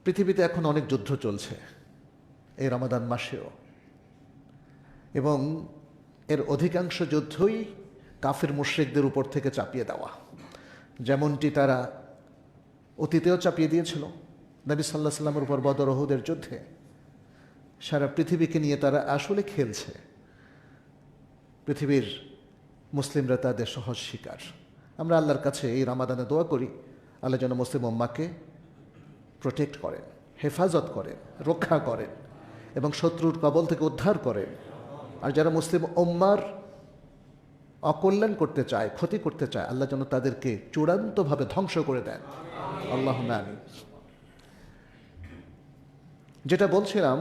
পৃথিবীতে এখন অনেক যুদ্ধ চলছে এই রমাদান মাসেও, এবং এর অধিকাংশ যুদ্ধই কাফির মুশরিকদের উপর থেকে চাপিয়ে দেওয়া, যেমনটি তারা অতীতেও চাপিয়ে দিয়েছিল নবী সাল্লাল্লাহু আলাইহি ওয়াসাল্লামের উপর বদর উহুদের যুদ্ধে। সারা পৃথিবীকে নিয়ে তারা আসলে খেলছে। পৃথিবীর মুসলিমরা তাদের সহজ শিকার। আমরা আল্লাহর কাছে এই রমাদানে দোয়া করি, আল্লাহ যেন মুসলিম উম্মাহকে প্রোটেক্ট করেন, হেফাজত করেন, রক্ষা করেন এবং শত্রুর কবল থেকে উদ্ধার করেন। আর যারা মুসলিম উম্মার অকল্যাণ করতে চায়, ক্ষতি করতে চায়, আল্লাহ যেন তাদেরকে চূড়ান্তভাবে ধ্বংস করে দেন। আল্লাহুম্মা আমিন। যেটা বলছিলাম,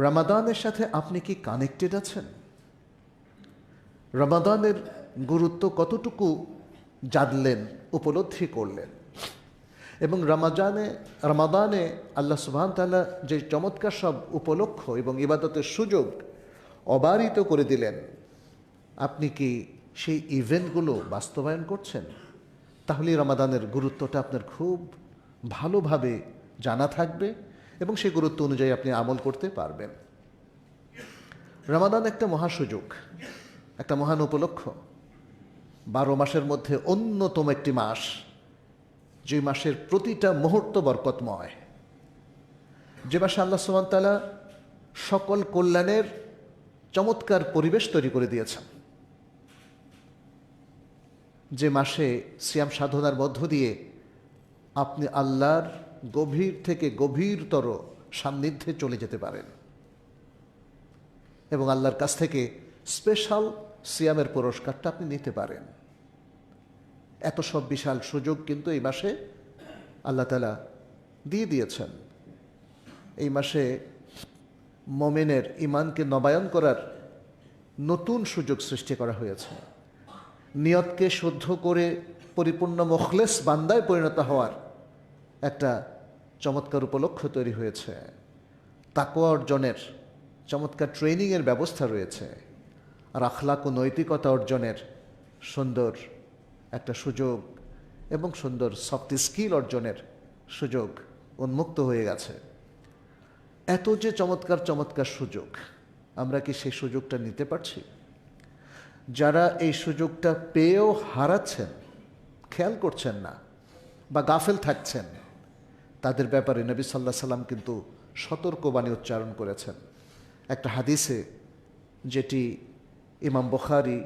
রমাদানের সাথে আপনি কি কানেক্টেড আছেন? রমাদানের গুরুত্ব কতটুকু জানলেন, উপলব্ধি করলেন? এবং রমাদানে আল্লাহ সুবহান তাআলা যে চমৎকার সব উপলক্ষ এবং ইবাদতের সুযোগ অবারিত করে দিলেন, আপনি কি সেই ইভেন্টগুলো বাস্তবায়ন করছেন? তাহলে রমাদানের গুরুত্বটা আপনার খুব ভালোভাবে জানা থাকবে এবং সেই গুরুত্ব অনুযায়ী আপনি আমল করতে পারবেন। রমাদান একটা মহাসুযোগ, একটা মহান উপলক্ষ। 12 মাসের মধ্যে অন্যতম একটি মাস, যে মাসের প্রতিটা মুহূর্ত বরকতময়, যে মাসে আল্লাহ সুবহানাহু ওয়া তাআলা সকল কল্যাণের চমৎকার পরিবেশ তৈরি করে দিয়েছেন, যে মাসে সিয়াম সাধনার মধ্য দিয়ে আপনি আল্লাহর গভীর থেকে গভীরতর সান্নিধ্যে চলে যেতে পারেন এবং আল্লাহর কাছ থেকে স্পেশাল সিয়ামের পুরস্কারটা আপনি নিতে পারেন। এত সব বিশাল সুযোগ কিন্তু এই মাসে আল্লাহ তাআলা দিয়ে দিয়েছেন। এই মাসে মুমিনের ঈমানকে নবায়ন করার নতুন সুযোগ সৃষ্টি করা হয়েছে। নিয়তকে শুদ্ধ করে পরিপূর্ণ মুখলেস বান্দায় পরিণত হওয়ার একটা চমৎকার উপলক্ষ তৈরি হয়েছে। তাকওয়া অর্জনের চমৎকার ট্রেনিংয়ের ব্যবস্থা রয়েছে। আর আখলাক ও নৈতিকতা অর্জনের সুন্দর একটা সুযোগ এবং সুন্দর সফট স্কিল অর্জনের সুযোগ উন্মুক্ত হয়ে গেছে। এত যে চমৎকার চমৎকার সুযোগ, আমরা কি সেই সুযোগটা নিতে পারছি? যারা এই সুযোগটা পেয়েও হারাচ্ছেন, খেয়াল করছেন না বা গাফেল থাকছেন, তাদের ব্যাপারে নবী সাল্লাল্লাহু আলাইহি সাল্লাম কিন্তু সতর্কবাণী উচ্চারণ করেছেন। একটা হাদিসে, যেটি ইমাম বুখারী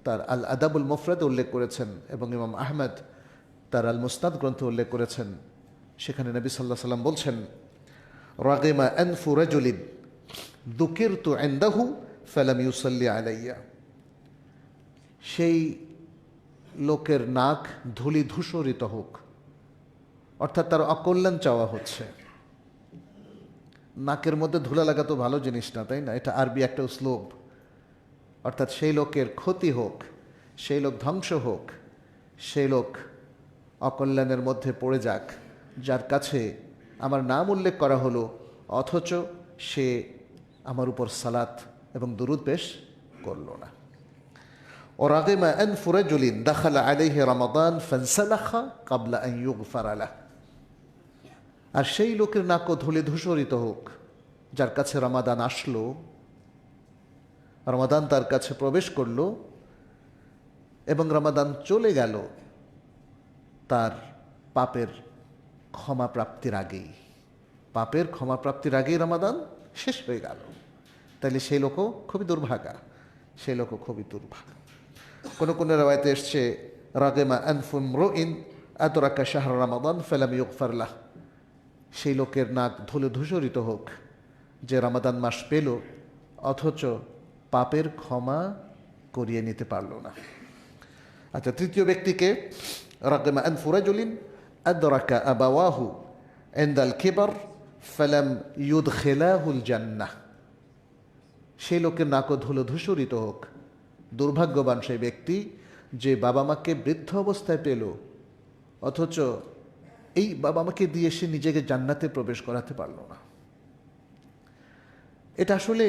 তার আল আদাবুল মুফরাদে উল্লেখ করেছেন এবং ইমাম আহমদ তার আল মুসনাদ গ্রন্থে উল্লেখ করেছেন, সেখানে নবী সাল্লাল্লাহু আলাইহি সাল্লাম বলছেন, রাগিমা আনফু রাজুলিন যুকিরতু ইনদাহু ফালাম ইউসাল্লি আলাইয়া। সেই লোকের নাক ধূলি ধূসরিত হোক, অর্থাৎ তার অকল্যাণ চাওয়া হচ্ছে। নাকের মধ্যে ধুলা লাগা তো ভালো জিনিস না, তাই না? এটা আরবি একটা উসলুব। অর্থাৎ সেই লোকের ক্ষতি হোক, সেই লোক ধ্বংস হোক, সেই লোক অকল্যাণের মধ্যে পড়ে যাক, যার কাছে আমার নাম উল্লেখ করা হলো অথচ সে আমার উপর সালাত এবং দুরূদ পেশ করলো না। ওরাগিমা আনফু রাজুলিন দাখালা আলাইহি রমাদান ফানসালাখা ক্বাবলা আন ইউগফারা লাহু। আর সেই লোকের নাকও ধুলি ধূসরিত হোক, যার কাছে রমাদান আসলো, রমাদান তার কাছে প্রবেশ করলো এবং রমাদান চলে গেল তার পাপের ক্ষমাপ্রাপ্তির আগেই। পাপের ক্ষমাপ্রাপ্তির আগেই রমাদান শেষ হয়ে গেল। তাইলে সেই লোকও খুবই দুর্ভাগা, সেই লোকও খুবই দুর্ভাগা। কোনো কোনো রাওয়ায়াতে এসছে, রাগিমা আনফু ইমরুইন আদরাকা শাহর রমাদান ফালাম ইউগফার লাহু। সেই লোকের নাক ধুলো ধূসরিত হোক, যে রমাদান মাস পেল অথচ পাপের ক্ষমা করিয়ে নিতে পারল না। আচ্ছা, তৃতীয় ব্যক্তিকে, রাগিমা আনফু রাজুলিন আদরাকা আবাওয়াহু ইনদাল কিবার ফালাম ইউদখিলাহুল জান্নাহ। সেই লোকের নাকও ধুলো ধূসরিত হোক, দুর্ভাগ্যবান সেই ব্যক্তি যে বাবা মাকে বৃদ্ধ অবস্থায় পেল অথচ এই বাবা মাকে দিয়ে সে নিজেকে জান্নাতে প্রবেশ করাতে পারল না। এটা আসলে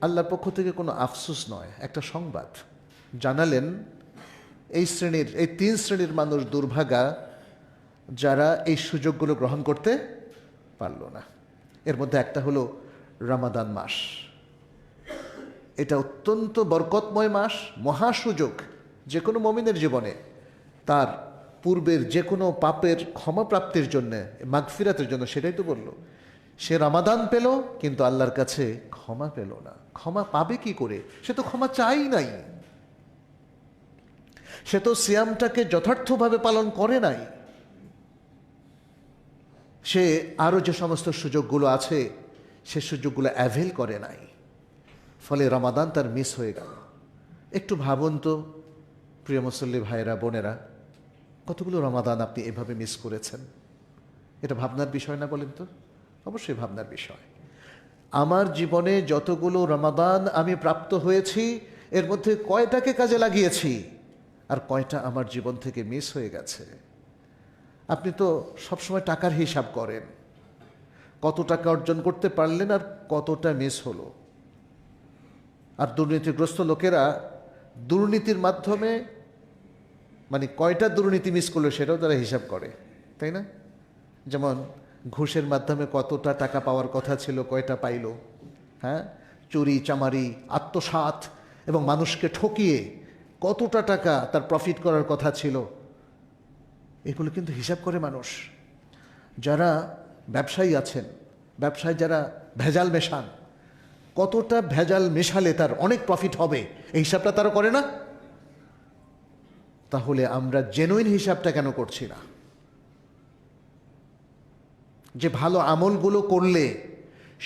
আল্লাহর পক্ষ থেকে কোনো আফসোস নয়, একটা সংবাদ জানালেন। এই 3 শ্রেণীর মানুষ দুর্ভাগা, যারা এই সুযোগগুলো গ্রহণ করতে পারল না। এর মধ্যে একটা হলো রমাদান মাস। এটা অত্যন্ত বরকতময় মাস, মহাসুযোগ যে কোনো মুমিনের জীবনে তার পূর্বের যে কোনো পাপের ক্ষমাপ্রাপ্তির জন্য, মাগফিরাতের জন্য। সেটাই তো বলল, সে রমাদান পেল কিন্তু আল্লাহর কাছে ক্ষমা পেল না। ক্ষমা পাবে কি করে? সে তো ক্ষমা চাই নাই, সে তো সিয়ামটাকে যথার্থভাবে পালন করে নাই, সে আরও যে সমস্ত সুযোগগুলো আছে সে সুযোগগুলো অ্যাভেল করে নাই, ফলে রমাদান তার মিস হয়ে গেল। একটু ভাবুন তো প্রিয় মুসল্লি ভাইয়েরা, বোনেরা, কতগুলো রমাদান আপনি এভাবে মিস করেছেন? এটা ভাবনার বিষয় না বলেন তো? অবশ্যই ভাবনার বিষয়। আমার জীবনে যতগুলো রমাদান আমি প্রাপ্ত হয়েছি, এর মধ্যে কয়টাকে কাজে লাগিয়েছি আর কয়টা আমার জীবন থেকে মিস হয়ে গেছে? আপনি তো সবসময় টাকার হিসাব করেন, কত টাকা অর্জন করতে পারলেন আর কতটা মিস হলো। আর দুর্নীতিগ্রস্ত লোকেরা দুর্নীতির মাধ্যমে মানে কয়টা দুর্নীতি মিস করলো সেটাও তারা হিসাব করে, তাই না? যেমন ঘুষের মাধ্যমে কতটা টাকা পাওয়ার কথা ছিল, কয়টা পাইল। হ্যাঁ, চুরি চামারি, আত্মসাৎ এবং মানুষকে ঠকিয়ে কতটা টাকা তার প্রফিট করার কথা ছিল, এগুলো কিন্তু হিসাব করে মানুষ। যারা ব্যবসায়ী আছেন, ব্যবসায় যারা ভেজাল মেশান, কতটা ভেজাল মেশালে তার অনেক প্রফিট হবে, এই হিসাবটা তারা করে না? তাহলে আমরা জেনুইন হিসাবটা কেন করছি না? যে ভালো আমলগুলো করলে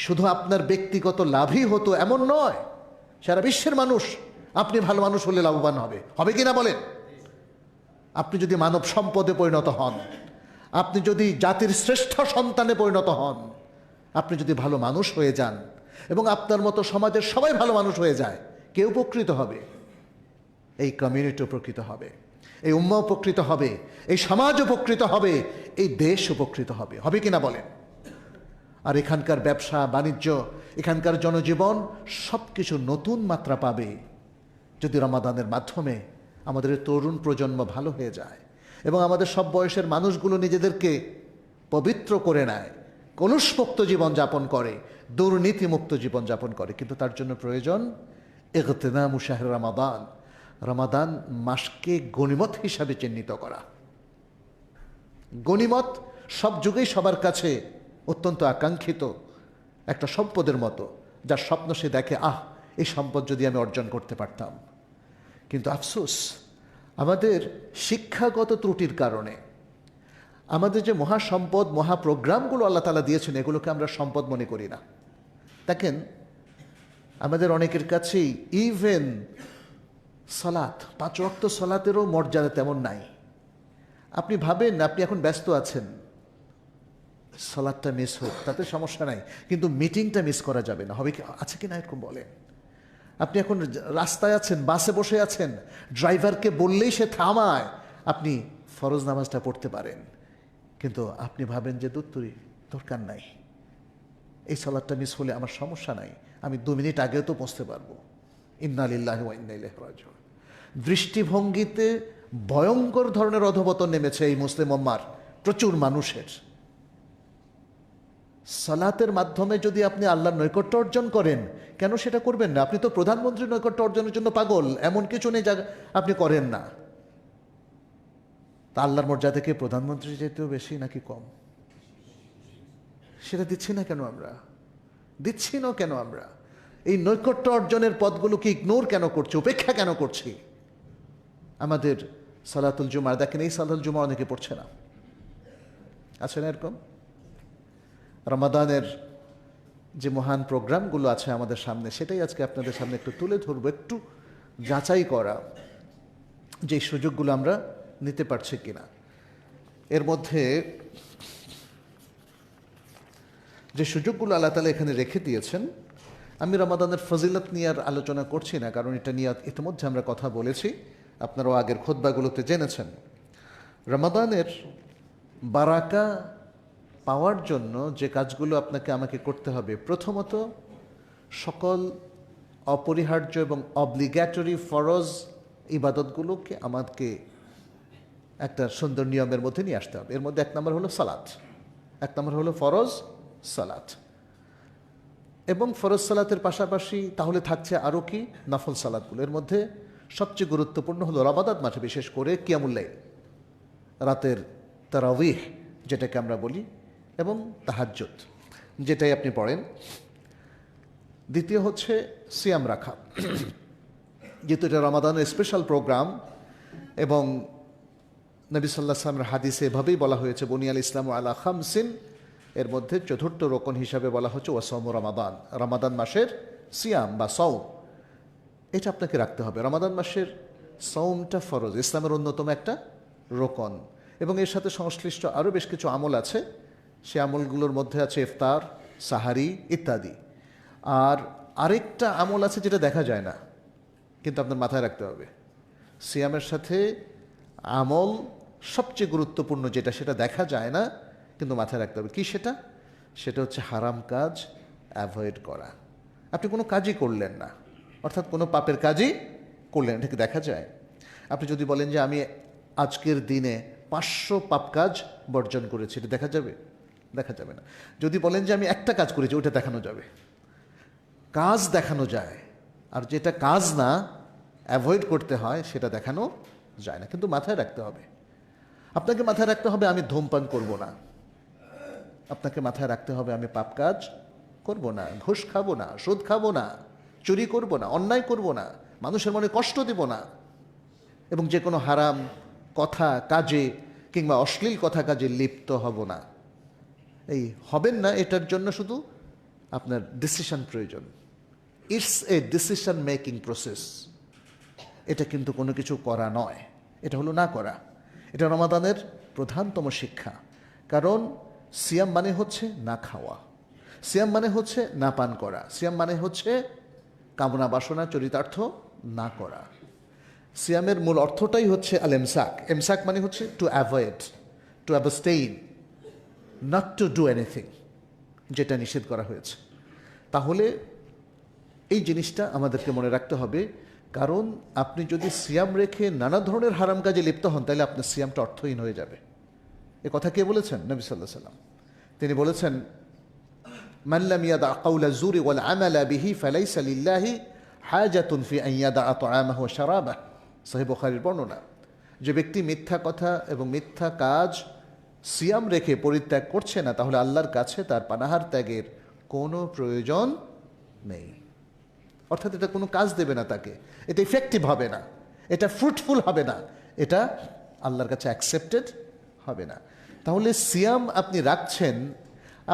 শুধু আপনার ব্যক্তিগত লাভই হতো এমন নয়, সারা বিশ্বের মানুষ আপনি ভালো মানুষ হলে লাভবান হবে। হবে কি না বলেন? আপনি যদি মানব সম্পদে পরিণত হন, আপনি যদি জাতির শ্রেষ্ঠ সন্তানে পরিণত হন, আপনি যদি ভালো মানুষ হয়ে যান এবং আপনার মতো সমাজের সবাই ভালো মানুষ হয়ে যায়, কে উপকৃত হবে? এই কমিউনিটি উপকৃত হবে, এই উম্মা উপকৃত হবে, এই সমাজ উপকৃত হবে, এই দেশ উপকৃত হবে। হবে কি না বলেন? আর এখানকার ব্যবসা বাণিজ্য, এখানকার জনজীবন সব কিছু নতুন মাত্রা পাবে যদি রমাদানের মাধ্যমে আমাদের তরুণ প্রজন্ম ভালো হয়ে যায় এবং আমাদের সব বয়সের মানুষগুলো নিজেদেরকে পবিত্র করে নেয়, কলুষমুক্ত জীবনযাপন করে, দুর্নীতিমুক্ত জীবনযাপন করে। কিন্তু তার জন্য প্রয়োজন ইগতিনামু শাহর রমাদান, রমাদান মাসকে গনিমত হিসাবে চিহ্নিত করা। গনিমত সব যুগেই সবার কাছে অত্যন্ত আকাঙ্ক্ষিত একটা সম্পদের মতো, যার স্বপ্ন সে দেখে, এই সম্পদ যদি আমি অর্জন করতে পারতাম। কিন্তু আফসোস, আমাদের শিক্ষাগত ত্রুটির কারণে আমাদের যে মহাসম্পদ, মহাপ্রোগ্রামগুলো আল্লাহ তাআলা দিয়েছেন, এগুলোকে আমরা সম্পদ মনে করি না। দেখেন, আমাদের অনেকের কাছেই ইভেন সালাত, 5 ওয়াক্ত সালাতেরও মর্যাদা তেমন নাই। আপনি ভাবেন আপনি এখন ব্যস্ত আছেন, সালাতটা মিস হোক তাতে সমস্যা নাই, কিন্তু মিটিংটা মিস করা যাবে না। হবে কি, আছে কি না এরকম বলেন? আপনি এখন রাস্তায় আছেন, বাসে বসে আছেন, ড্রাইভারকে বললেই সে থামায়, আপনি ফরজ নামাজটা পড়তে পারেন, কিন্তু আপনি ভাবেন যে দূরতুরি দরকার নাই, এই সালাতটা মিস হলে আমার সমস্যা নাই, আমি 2 মিনিট আগেও তো পৌঁছতে পারবো। ইন্না লিল্লাহি ওয়া ইন্না ইলাইহি রাজিউন। দৃষ্টিভঙ্গিতে ভয়ঙ্কর ধরনের অধঃপতন নেমেছে এই মুসলিম উম্মার প্রচুর মানুষের। সালাতের মাধ্যমে যদি আপনি আল্লাহর নৈকট্য অর্জন করেন, কেন সেটা করবেন না? আপনি তো প্রধানমন্ত্রীর নৈকট্য অর্জনের জন্য পাগল, এমন কিছু নেই যা আপনি করেন না। তা আল্লাহর মর্যাদা থেকে প্রধানমন্ত্রী যেতেও বেশি নাকি কম? সেটা দিচ্ছি না কেন আমরা? দিচ্ছি না কেন আমরা? এই নৈকট্য অর্জনের পথগুলোকে ইগনোর কেন করছি, উপেক্ষা কেন করছি? আমাদের সালাতুল জুমা দেখেন, এই সালাতুল জুমা অনেকে পড়ছে না, আছে না এরকম? রমাদানের যে মহান প্রোগ্রামগুলো আছে আমাদের সামনে, সেটাই আজকে আপনাদের সামনে একটু তুলে ধরবো, একটু যাচাই করা যে সুযোগগুলো আমরা নিতে পারছি কিনা। এর মধ্যে যে সুযোগগুলো আল্লাহ তাআলা এখানে রেখে দিয়েছেন, আমি রমাদানের ফজিলত নিয়ে আর আলোচনা করছি না, কারণ এটা নিয়ে ইতিমধ্যে আমরা কথা বলেছি, আপনারাও আগের খুতবাগুলোতে জেনেছেন। রমাদানের বারাকা পাওয়ার জন্য যে কাজগুলো আপনাকে আমাকে করতে হবে, প্রথমত সকল অপরিহার্য এবং অব্লিগেটরি ফরজ ইবাদতগুলোকে আমাকে একটা সুন্দর নিয়মের মধ্যে নিয়ে আসতে হবে। এর মধ্যে 1 নম্বর হলো সালাত, 1 নম্বর হলো ফরজ সালাত। এবং ফরজ সালাতের পাশাপাশি তাহলে থাকছে আরও কি নফল সালাতগুলো। এর মধ্যে সবচেয়ে গুরুত্বপূর্ণ হলো রমাদান মাসে বিশেষ করে কিয়ামুল লাইল, রাতের তারাবিহ যেটাকে আমরা বলি, এবং তাহাজ্জুদ যেটাই আপনি পড়েন। দ্বিতীয় হচ্ছে সিয়াম রাখা, যেহেতু এটা রমাদানের স্পেশাল প্রোগ্রাম এবং নবী সাল্লাল্লাহু আলাইহি ওয়াসাল্লামের হাদিসে এভাবেই বলা হয়েছে বুনিয়াল ইসলামু আলা খামসিন, এর মধ্যে চতুর্থ রকম হিসাবে বলা হচ্ছে ওয়াসাউমু রমাদান, রমাদান মাসের সিয়াম বা সওম, এটা আপনাকে রাখতে হবে। রমাদান মাসের সওমটা ফরজ, ইসলামের অন্যতম একটা রোকন, এবং এর সাথে সংশ্লিষ্ট আরও বেশ কিছু আমল আছে। সে আমলগুলোর মধ্যে আছে ইফতার, সাহারি ইত্যাদি। আর আরেকটা আমল আছে যেটা দেখা যায় না, কিন্তু আপনার মাথায় রাখতে হবে। সিয়ামের সাথে আমল সবচেয়ে গুরুত্বপূর্ণ যেটা, সেটা দেখা যায় না কিন্তু মাথায় রাখতে হবে। কি সেটা? সেটা হচ্ছে হারাম কাজ অ্যাভয়েড করা। আপনি কোনো কাজই করলেন না, অর্থাৎ কোনো পাপের কাজই করলেন, এটাকে দেখা যায়। আপনি যদি বলেন যে আমি আজকের দিনে 500 পাপ কাজ বর্জন করেছি, এটা দেখা যাবে? দেখা যাবে না। যদি বলেন যে আমি একটা কাজ করেছি, ওটা দেখানো যাবে। কাজ দেখানো যায়, আর যেটা কাজ না, অ্যাভয়েড করতে হয়, সেটা দেখানো যায় না। কিন্তু মাথায় রাখতে হবে, আপনাকে মাথায় রাখতে হবে আমি ধূমপান করব না, আপনাকে মাথায় রাখতে হবে আমি পাপ কাজ করব না, ঘুষ খাবো না, সুদ খাবো না, চুরি করব না, অন্যায় করব না, মানুষের মনে কষ্ট দেব না, এবং যে কোনো হারাম কথা কাজে কিংবা অশ্লীল কথা কাজে লিপ্ত হব না। এই হবেন না, এটার জন্য শুধু আপনার ডিসিশন প্রয়োজন। It's a decision making process. এটা কিন্তু কোনো কিছু করা নয়, এটা হলো না করা। এটা রমাদানের প্রধানতম শিক্ষা। কারণ সিয়াম মানে হচ্ছে না খাওয়া, সিয়াম মানে হচ্ছে না পান করা, সিয়াম মানে হচ্ছে কামনা বাসনা চরিতার্থ না করা। সিয়ামের মূল অর্থটাই হচ্ছে আল এমসাক। এমসাক মানে হচ্ছে to avoid, to abstain, not to do anything, যেটা নিষেধ করা হয়েছে। তাহলে এই জিনিসটা আমাদেরকে মনে রাখতে হবে। কারণ আপনি যদি সিয়াম রেখে নানা ধরনের হারাম কাজে লিপ্ত হন, তাহলে আপনার সিয়ামটা অর্থহীন হয়ে যাবে। এ কথা কে বলেছেন? নবী সাল্লাল্লাহু আলাইহি ওয়াসাল্লাম। তিনি বলেছেন মান লাম ইয়াদা কাওলা যুরি ওয়াল আমালা বিহি ফালাইসা লিল্লাহি হাজাতুন ফি আন ইয়াদা তাআমাহু ওয়া শারাবাহু। সহিহ বুখারীর বর্ণনা। যে ব্যক্তি মিথ্যা কথা এবং মিথ্যা কাজ সিয়াম রেখে পরিত্যাগ করছে না, তাহলে আল্লাহর কাছে তার পানাহার ত্যাগের কোনো প্রয়োজন নেই। অর্থাৎ এটা কোনো কাজ দেবে না তাকে, এটা ইফেক্টিভ হবে না, এটা ফ্রুটফুল হবে না, এটা আল্লাহর কাছে অ্যাকসেপ্টেড হবে না। তাহলে সিয়াম আপনি রাখছেন,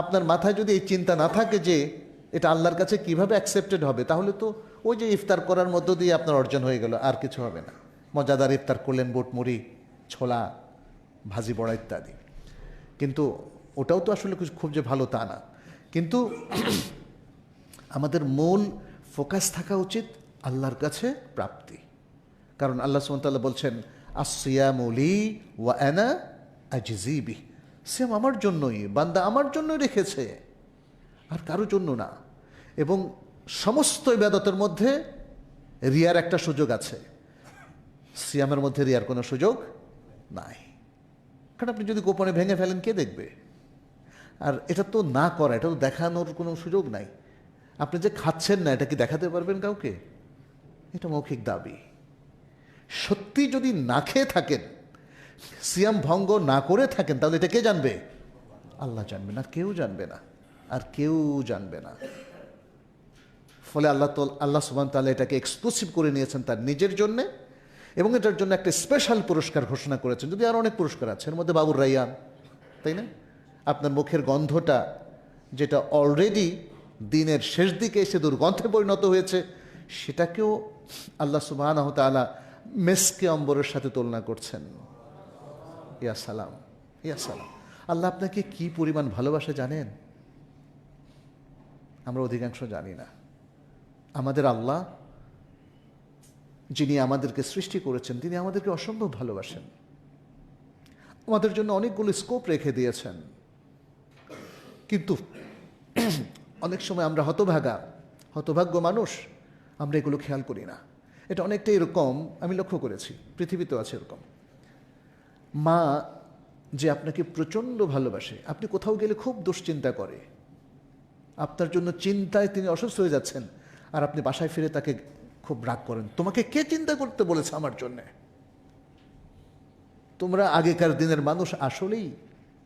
আপনার মাথায় যদি এই চিন্তা না থাকে যে এটা আল্লাহর কাছে কিভাবে অ্যাকসেপ্টেড হবে, তাহলে তো ওই যে ইফতার করার মধ্য দিয়ে আপনার অর্জন হয়ে গেল, আর কিছু হবে না। মজাদার ইফতার করলেন, বুট মুড়ি, ছোলা, ভাজি বড়া ইত্যাদি, কিন্তু ওটাও তো আসলে খুব যে ভালো তা না। কিন্তু আমাদের মূল ফোকাস থাকা উচিত আল্লাহর কাছে প্রাপ্তি। কারণ আল্লাহ সুবহানাহু ওয়া তাআলা বলছেন আসসিয়ামু লি ওয়া আনা আজজি বিহি। সিয়াম আমার জন্যই, বান্দা আমার জন্যই রেখেছে, আর কারোর জন্য না। এবং সমস্ত ইবাদতের মধ্যে রিয়ার একটা সুযোগ আছে, সিয়ামের মধ্যে রিয়ার কোনো সুযোগ নাই। কারণ আপনি যদি গোপনে ভেঙে ফেলেন, কে দেখবে? আর এটা তো না করা, এটা তো দেখানোর কোনো সুযোগ নাই। আপনি যে খাচ্ছেন না, এটা কি দেখাতে পারবেন কাউকে? এটা মৌখিক দাবি। সত্যি যদি না খেয়ে থাকেন, সিয়াম ভঙ্গ না করে থাকেন, তাহলে এটা কে জানবে? আল্লাহ জানবে না, কেউ জানবে না, আর কেউ জানবে না। ফলে আল্লাহ সুবহানাহু ওয়া তাআলা এটাকে এক্সক্লুসিভ করে নিয়েছেন তার নিজের জন্যে, এবং এটার জন্য একটা স্পেশাল পুরস্কার ঘোষণা করেছেন। যদি আরও অনেক পুরস্কার আছে, এর মধ্যে বাবুর রাইয়ান, তাই না? আপনার মুখের গন্ধটা যেটা অলরেডি দিনের শেষ দিকে এসে দুর্গন্ধে পরিণত হয়েছে, সেটাকেও আল্লাহ সুবহানাহু ওয়া তাআলা মেসকে অম্বরের সাথে তুলনা করছেন। ইয়া সালাম, ইয়া সালাম। আল্লাহ আপনাকে কি পরিমাণ ভালোবাসে জানেন? আমরা অধিকাংশ জানি না। আমাদের আল্লাহ, যিনি আমাদেরকে সৃষ্টি করেছেন, তিনি আমাদেরকে অসম্ভব ভালোবাসেন, আমাদের জন্য অনেকগুলো স্কোপ রেখে দিয়েছেন। কিন্তু অনেক সময় আমরা হতভাগ্য মানুষ, আমরা এগুলো খেয়াল করি না। এটা অনেকটা এরকম, আমি লক্ষ্য করেছি, পৃথিবীতেও আছে এরকম। মা যে আপনাকে প্রচণ্ড ভালোবাসে, আপনি কোথাও গেলে খুব দুশ্চিন্তা করে, আপনার জন্য চিন্তায় তিনি অসুস্থ হয়ে যাচ্ছেন, আর আপনি বাসায় ফিরে তাকে খুব রাগ করেন, তোমাকে কে চিন্তা করতে বলেছে আমার জন্যে? তোমরা আগেকার দিনের মানুষ আসলেই,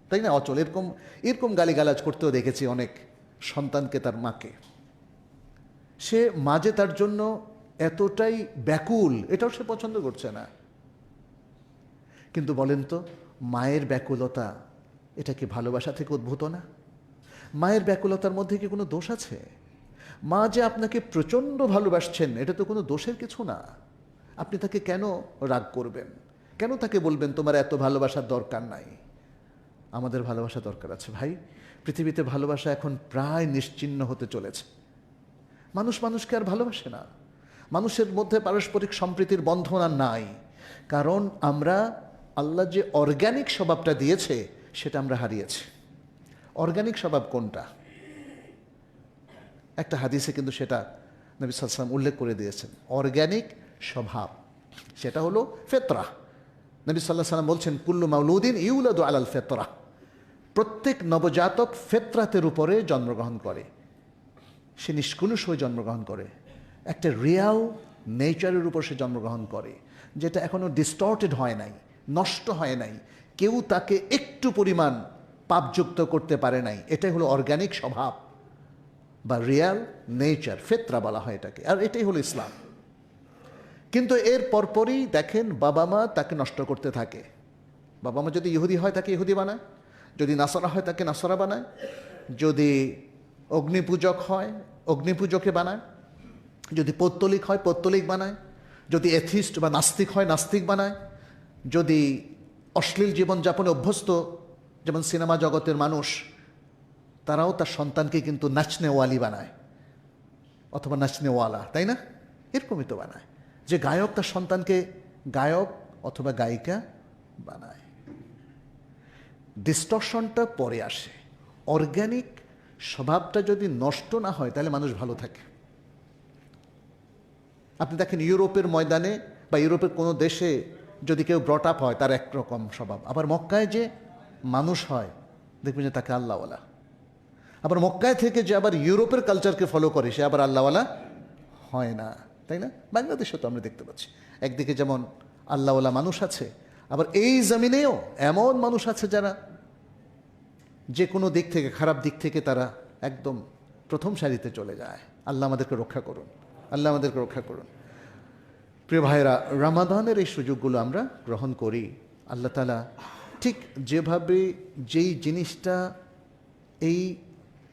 তাই না, অচল। এরকম এরকম গালিগালাজ করতেও দেখেছি অনেক সন্তানকে, তার মাকে। সে মাঝে তার জন্য এতটাই ব্যাকুল, এটাও সে পছন্দ করছে না। কিন্তু বলেন তো, মায়ের ব্যাকুলতা এটা কি ভালোবাসা থেকে উদ্ভূত না? মায়ের ব্যাকুলতার মধ্যে কি কোনো দোষ আছে? মা যে আপনাকে প্রচণ্ড ভালোবাসছেন, এটা তো কোনো দোষের কিছু না। আপনি তাকে কেন রাগ করবেন? কেন তাকে বলবেন তোমার এত ভালোবাসার দরকার নাই? আমাদের ভালোবাসা দরকার আছে ভাই। পৃথিবীতে ভালোবাসা এখন প্রায় নিশ্চিহ্ন হতে চলেছে। মানুষ মানুষকে আর ভালোবাসে না। মানুষের মধ্যে পারস্পরিক সম্প্রীতির বন্ধন আর নাই, কারণ আমরা আল্লাহ যে অর্গ্যানিক স্বভাবটা দিয়েছে সেটা আমরা হারিয়েছি। অর্গ্যানিক স্বভাব কোনটা? একটা হাদিসে কিন্তু সেটা নবী সাল্লাল্লাহু আলাইহি ওয়াসাল্লাম উল্লেখ করে দিয়েছেন। অর্গ্যানিক স্বভাব সেটা হলো ফেতরা। নবী সাল্লাল্লাহু আলাইহি ওয়াসাল্লাম বলছেন, কুল্লু মাউলুদিন ইউলাদু আলাল ফেতরা। প্রত্যেক নবজাতক ফেতরাতের উপরে জন্মগ্রহণ করে, সে নিষ্কলুষ হয়ে জন্মগ্রহণ করে, একটা রিয়াল নেচারের উপর সে জন্মগ্রহণ করে, যেটা এখনও ডিস্টর্টেড হয় নাই, নষ্ট হয় নাই, কেউ তাকে একটু পরিমাণ পাপযুক্ত করতে পারে নাই। এটাই হলো অর্গ্যানিক স্বভাব বা রিয়াল নেচার, ফেতরা বলা হয় এটাকে, আর এটাই হলো ইসলাম। কিন্তু এর পরপরই দেখেন বাবা মা তাকে নষ্ট করতে থাকে। বাবা মা যদি ইহুদি হয় তাকে ইহুদি বানায়, যদি নাসারা হয় তাকে নাসারা বানায়, যদি অগ্নিপূজক হয় অগ্নিপূজকে বানায়, যদি পৌত্তলিক হয় পৌত্তলিক বানায়, যদি এথিস্ট বা নাস্তিক হয় নাস্তিক বানায়, যদি অশ্লীল জীবনযাপনে অভ্যস্ত যেমন সিনেমা জগতের মানুষ, তারাও তার সন্তানকে কিন্তু নাচনেওয়ালি বানায় অথবা নাচনেওয়ালা, তাই না? এরকমই তো বানায়। যে গায়ক তার সন্তানকে গায়ক অথবা গায়িকা বানায়। ডিস্টর্শনটা পরে আসে। অর্গ্যানিক স্বভাবটা যদি নষ্ট না হয় তাহলে মানুষ ভালো থাকে। আপনি দেখেন ইউরোপের ময়দানে বা ইউরোপের কোনো দেশে যদি কেউ ব্রট আপ হয় তার একরকম স্বভাব, আবার মক্কায় যে মানুষ হয় দেখবেন যে তাকে আল্লাহওয়ালা। আবার মক্কায় থেকে যে আবার ইউরোপের কালচারকে ফলো করে সে আবার আল্লাহওয়ালা হয় না, তাই না? বাংলাদেশে তো আমরা দেখতে পাচ্ছি একদিকে যেমন আল্লাহওয়ালা মানুষ আছে, আবার এই জমিনেও এমন মানুষ আছে যারা যে কোনো দিক থেকে, খারাপ দিক থেকে তারা একদম প্রথম সারিতে চলে যায়। আল্লাহ আমাদেরকে রক্ষা করুন, আল্লাহ আমাদেরকে রক্ষা করুন। প্রিয় ভাইরা, রমাদানের এই সুযোগগুলো আমরা গ্রহণ করি। আল্লাহ তাআলা ঠিক যেভাবে যেই জিনিসটা এই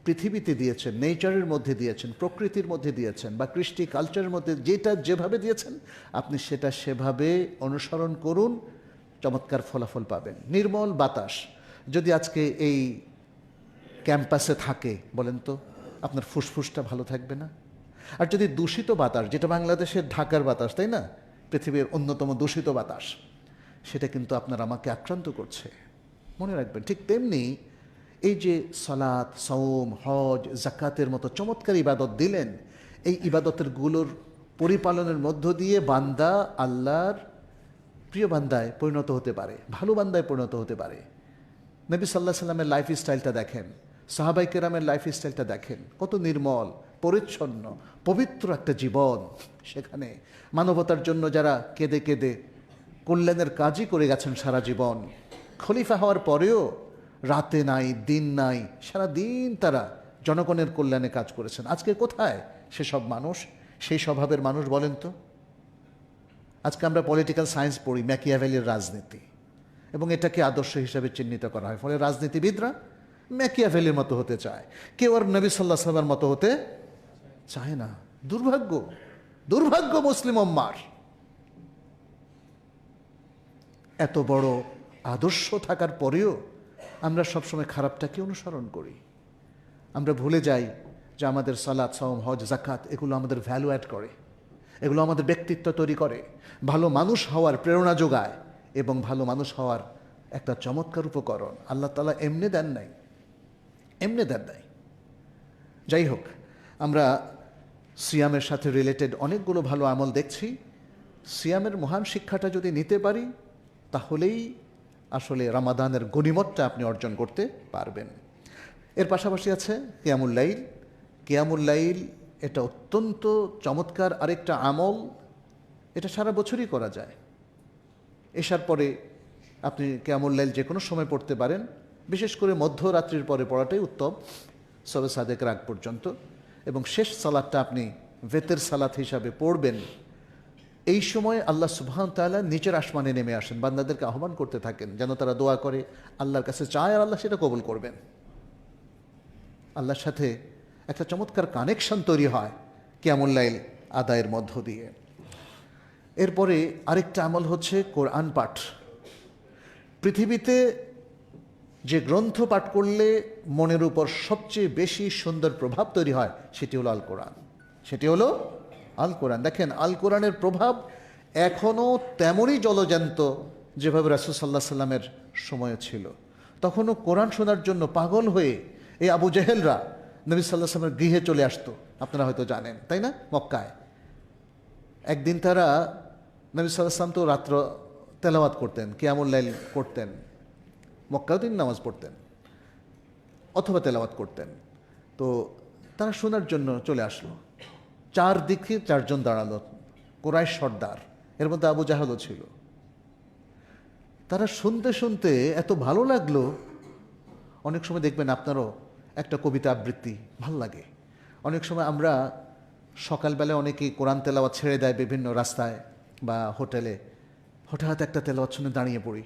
পৃথিবীতে দিয়েছেন, নেচারের মধ্যে দিয়েছেন, প্রকৃতির মধ্যে দিয়েছেন, বা কৃষ্টি কালচারের মধ্যে যেটা যেভাবে দিয়েছেন আপনি সেটা সেভাবে অনুসরণ করুন, চমৎকার ফলাফল পাবেন। নির্মল বাতাস যদি আজকে এই ক্যাম্পাসে থাকে, বলেন তো আপনার ফুসফুসটা ভালো থাকবে না? আর যদি দূষিত বাতাস, যেটা বাংলাদেশের ঢাকার বাতাস, তাই না, পৃথিবীর অন্যতম দূষিত বাতাস, সেটা কিন্তু আপনার আমাকে আক্রান্ত করছে। মনে রাখবেন, ঠিক তেমনি এই যে সালাত, সওম, হজ, জাকাতের মতো চমৎকার ইবাদত দিলেন, এই ইবাদতেরগুলোর পরিপালনের মধ্য দিয়ে বান্দা আল্লাহর প্রিয় বান্দায় পরিণত হতে পারে, ভালো বান্দায় পরিণত হতে পারে। নবী সাল্লাল্লাহু আলাইহি সাল্লামের লাইফ স্টাইলটা দেখেন, সাহাবায়ে কেরামের লাইফ স্টাইলটা দেখেন, কত নির্মল, পরিচ্ছন্ন, পবিত্র একটা জীবন। সেখানে মানবতার জন্য যারা কেঁদে কেঁদে কল্যাণের কাজই করে গেছেন সারা জীবন, খলিফা হওয়ার পরেও রাতে নাই দিন নাই, সারা দিন তারা জনগণের কল্যাণে কাজ করেছেন। আজকে কোথায় সেসব মানুষ, সেই স্বভাবের মানুষ বলেন তো? আজকে আমরা পলিটিক্যাল সায়েন্স পড়ি, ম্যাকিয়াভেলির রাজনীতি, এবং এটাকে আদর্শ হিসাবে চিহ্নিত করা হয়। ফলে রাজনীতিবিদরা ম্যাকিয়াভেলির মতো হতে চায়, কেউ আর নবী সাল্লাল্লাহু আলাইহি ওয়াসাল্লামের মতো হতে চায় না। দুর্ভাগ্য, দুর্ভাগ্য মুসলিম উম্মার। এত বড় আদর্শ থাকার পরেও আমরা সবসময় খারাপটাকে অনুসরণ করি। আমরা ভুলে যাই যে আমাদের সালাত, সাওম, হজ, জাকাত এগুলো আমাদের ভ্যালু অ্যাড করে, এগুলো আমাদের ব্যক্তিত্ব তৈরি করে, ভালো মানুষ হওয়ার প্রেরণা যোগায়, এবং ভালো মানুষ হওয়ার একটা চমৎকার উপকরণ। আল্লাহ তাআলা এমনি দেন নাই, এমনি দেন নাই। যাই হোক, আমরা সিয়ামের সাথে রিলেটেড অনেকগুলো ভালো আমল দেখছি। সিয়ামের মহান শিক্ষাটা যদি নিতে পারি তাহলেই আসলে রমাদানের গনিমতটা আপনি অর্জন করতে পারবেন। এর পাশাপাশি আছে কিয়ামুল লাইল, কিয়ামুল লাইল এটা অত্যন্ত চমৎকার আরেকটা আমল, এটা সারা বছরই করা যায়। এশার পরে আপনি কিয়ামুল লাইল যে কোনো সময় পড়তে পারেন, বিশেষ করে মধ্যরাত্রির পরে পড়াটাই উত্তম, সবে সাদেকের আগ পর্যন্ত। এবং শেষ সালাতটা আপনি ভেতের সালাত হিসাবে পড়বেন। এই সময় আল্লাহ সুবহান তাআলা নিচের আসমানে নেমে আসেন, বান্দাদেরকে আহ্বান করতে থাকেন যেন তারা দোয়া করে, আল্লাহর কাছে চায়, আর আল্লাহ সেটা কবুল করবেন। আল্লাহর সাথে একটা চমৎকার কানেকশন তৈরি হয় কিয়ামুল লাইল আদায়ের মধ্য দিয়ে। এরপরে আরেকটা আমল হচ্ছে কোরআন পাঠ। পৃথিবীতে যে গ্রন্থ পাঠ করলে মনের উপর সবচেয়ে বেশি সুন্দর প্রভাব তৈরি হয় সেটি হলো আল কোরআন, সেটি হলো আল কোরআন। দেখেন, আল কোরআনের প্রভাব এখনও তেমনই জলজ্যান্ত যেভাবে রাসূল সাল্লাল্লাহু আলাইহি সাল্লামের সময় ছিল। তখনও কোরআন শোনার জন্য পাগল হয়ে এই আবু জেহেলরা নবী সাল্লাল্লাহু আলাইহি সাল্লামের গৃহে চলে আসতো, আপনারা হয়তো জানেন, তাই না? মক্কায় একদিন তারা, নবী সাল্লাল্লাহু আলাইহি সাল্লাম তো রাত্র তেলাওয়াত করতেন, কিয়ামুল লাইল করতেন, মক্কাও তিনি নামাজ পড়তেন অথবা তেলাওয়াত করতেন। তো তারা শোনার জন্য চলে আসলো। চারদিকে চারজন দাঁড়ালো, কুরাইশ সর্দার, এর মধ্যে আবু জাহেলও ছিল। তারা শুনতে শুনতে এত ভালো লাগলো। অনেক সময় দেখবেন আপনারও একটা কবিতা আবৃত্তি ভাল লাগে। অনেক সময় আমরা সকালবেলা অনেকেই কোরআন তেলাওয়াত ছেড়ে দেয় বিভিন্ন রাস্তায় বা হোটেলে, হঠাৎ একটা তেলাওয়াত শুনে দাঁড়িয়ে পড়ি।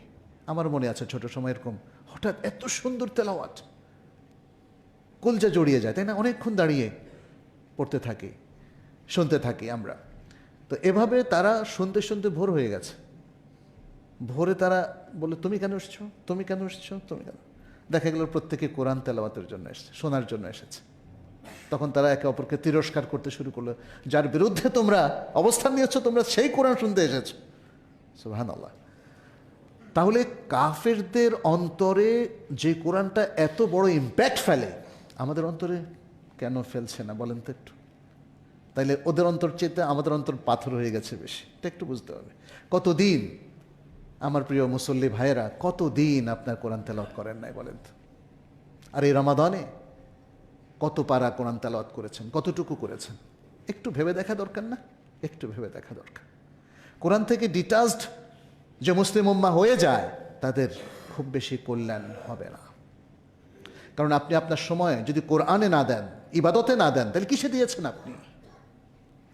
আমার মনে আছে ছোট সময় এরকম, হঠাৎ এত সুন্দর তেলাওয়াত, কলজা জড়িয়ে যায়, তাই না? অনেকক্ষণ দাঁড়িয়ে পড়তে থাকি, শুনতে থাকি আমরা। তো এভাবে তারা শুনতে শুনতে ভোর হয়ে গেছে। ভোরে তারা বলে, তুমি কেন এসছো, তুমি কেন এসছো, তুমি কেন? দেখা গেল প্রত্যেকে কোরআন তেলাওয়াতের জন্য এসেছে, শোনার জন্য এসেছে। তখন তারা একে অপরকে তিরস্কার করতে শুরু করলো, যার বিরুদ্ধে তোমরা অবস্থান নিয়েছো, তোমরা সেই কোরআন শুনতে এসেছো। সুবহানাল্লাহ। তাহলে কাফেরদের অন্তরে যে কোরআনটা এত বড় ইম্প্যাক্ট ফেলে, আমাদের অন্তরে কেন ফেলছে না বলেন তো একটু? তাইলে ওদের অন্তর চেয়ে আমাদের অন্তর পাথর হয়ে গেছে বেশি, এটা একটু বুঝতে হবে। কতদিন আমার প্রিয় মুসল্লি ভাইয়েরা, কতদিন আপনার কোরআন তেলাওয়াত করেন নাই বলেন তো? আর এই রমাদানে কত পারা কোরআন তেলাওয়াত করেছেন, কতটুকু করেছেন? একটু ভেবে দেখা দরকার না? একটু ভেবে দেখা দরকার। কোরআন থেকে ডিটাচড যে মুসলিম উম্মাহ হয়ে যায়, তাদের খুব বেশি কল্যাণ হবে না। কারণ আপনি আপনার সময় যদি কোরআনে না দেন, ইবাদতে না দেন, তাহলে কিসে দিয়েছেন আপনি?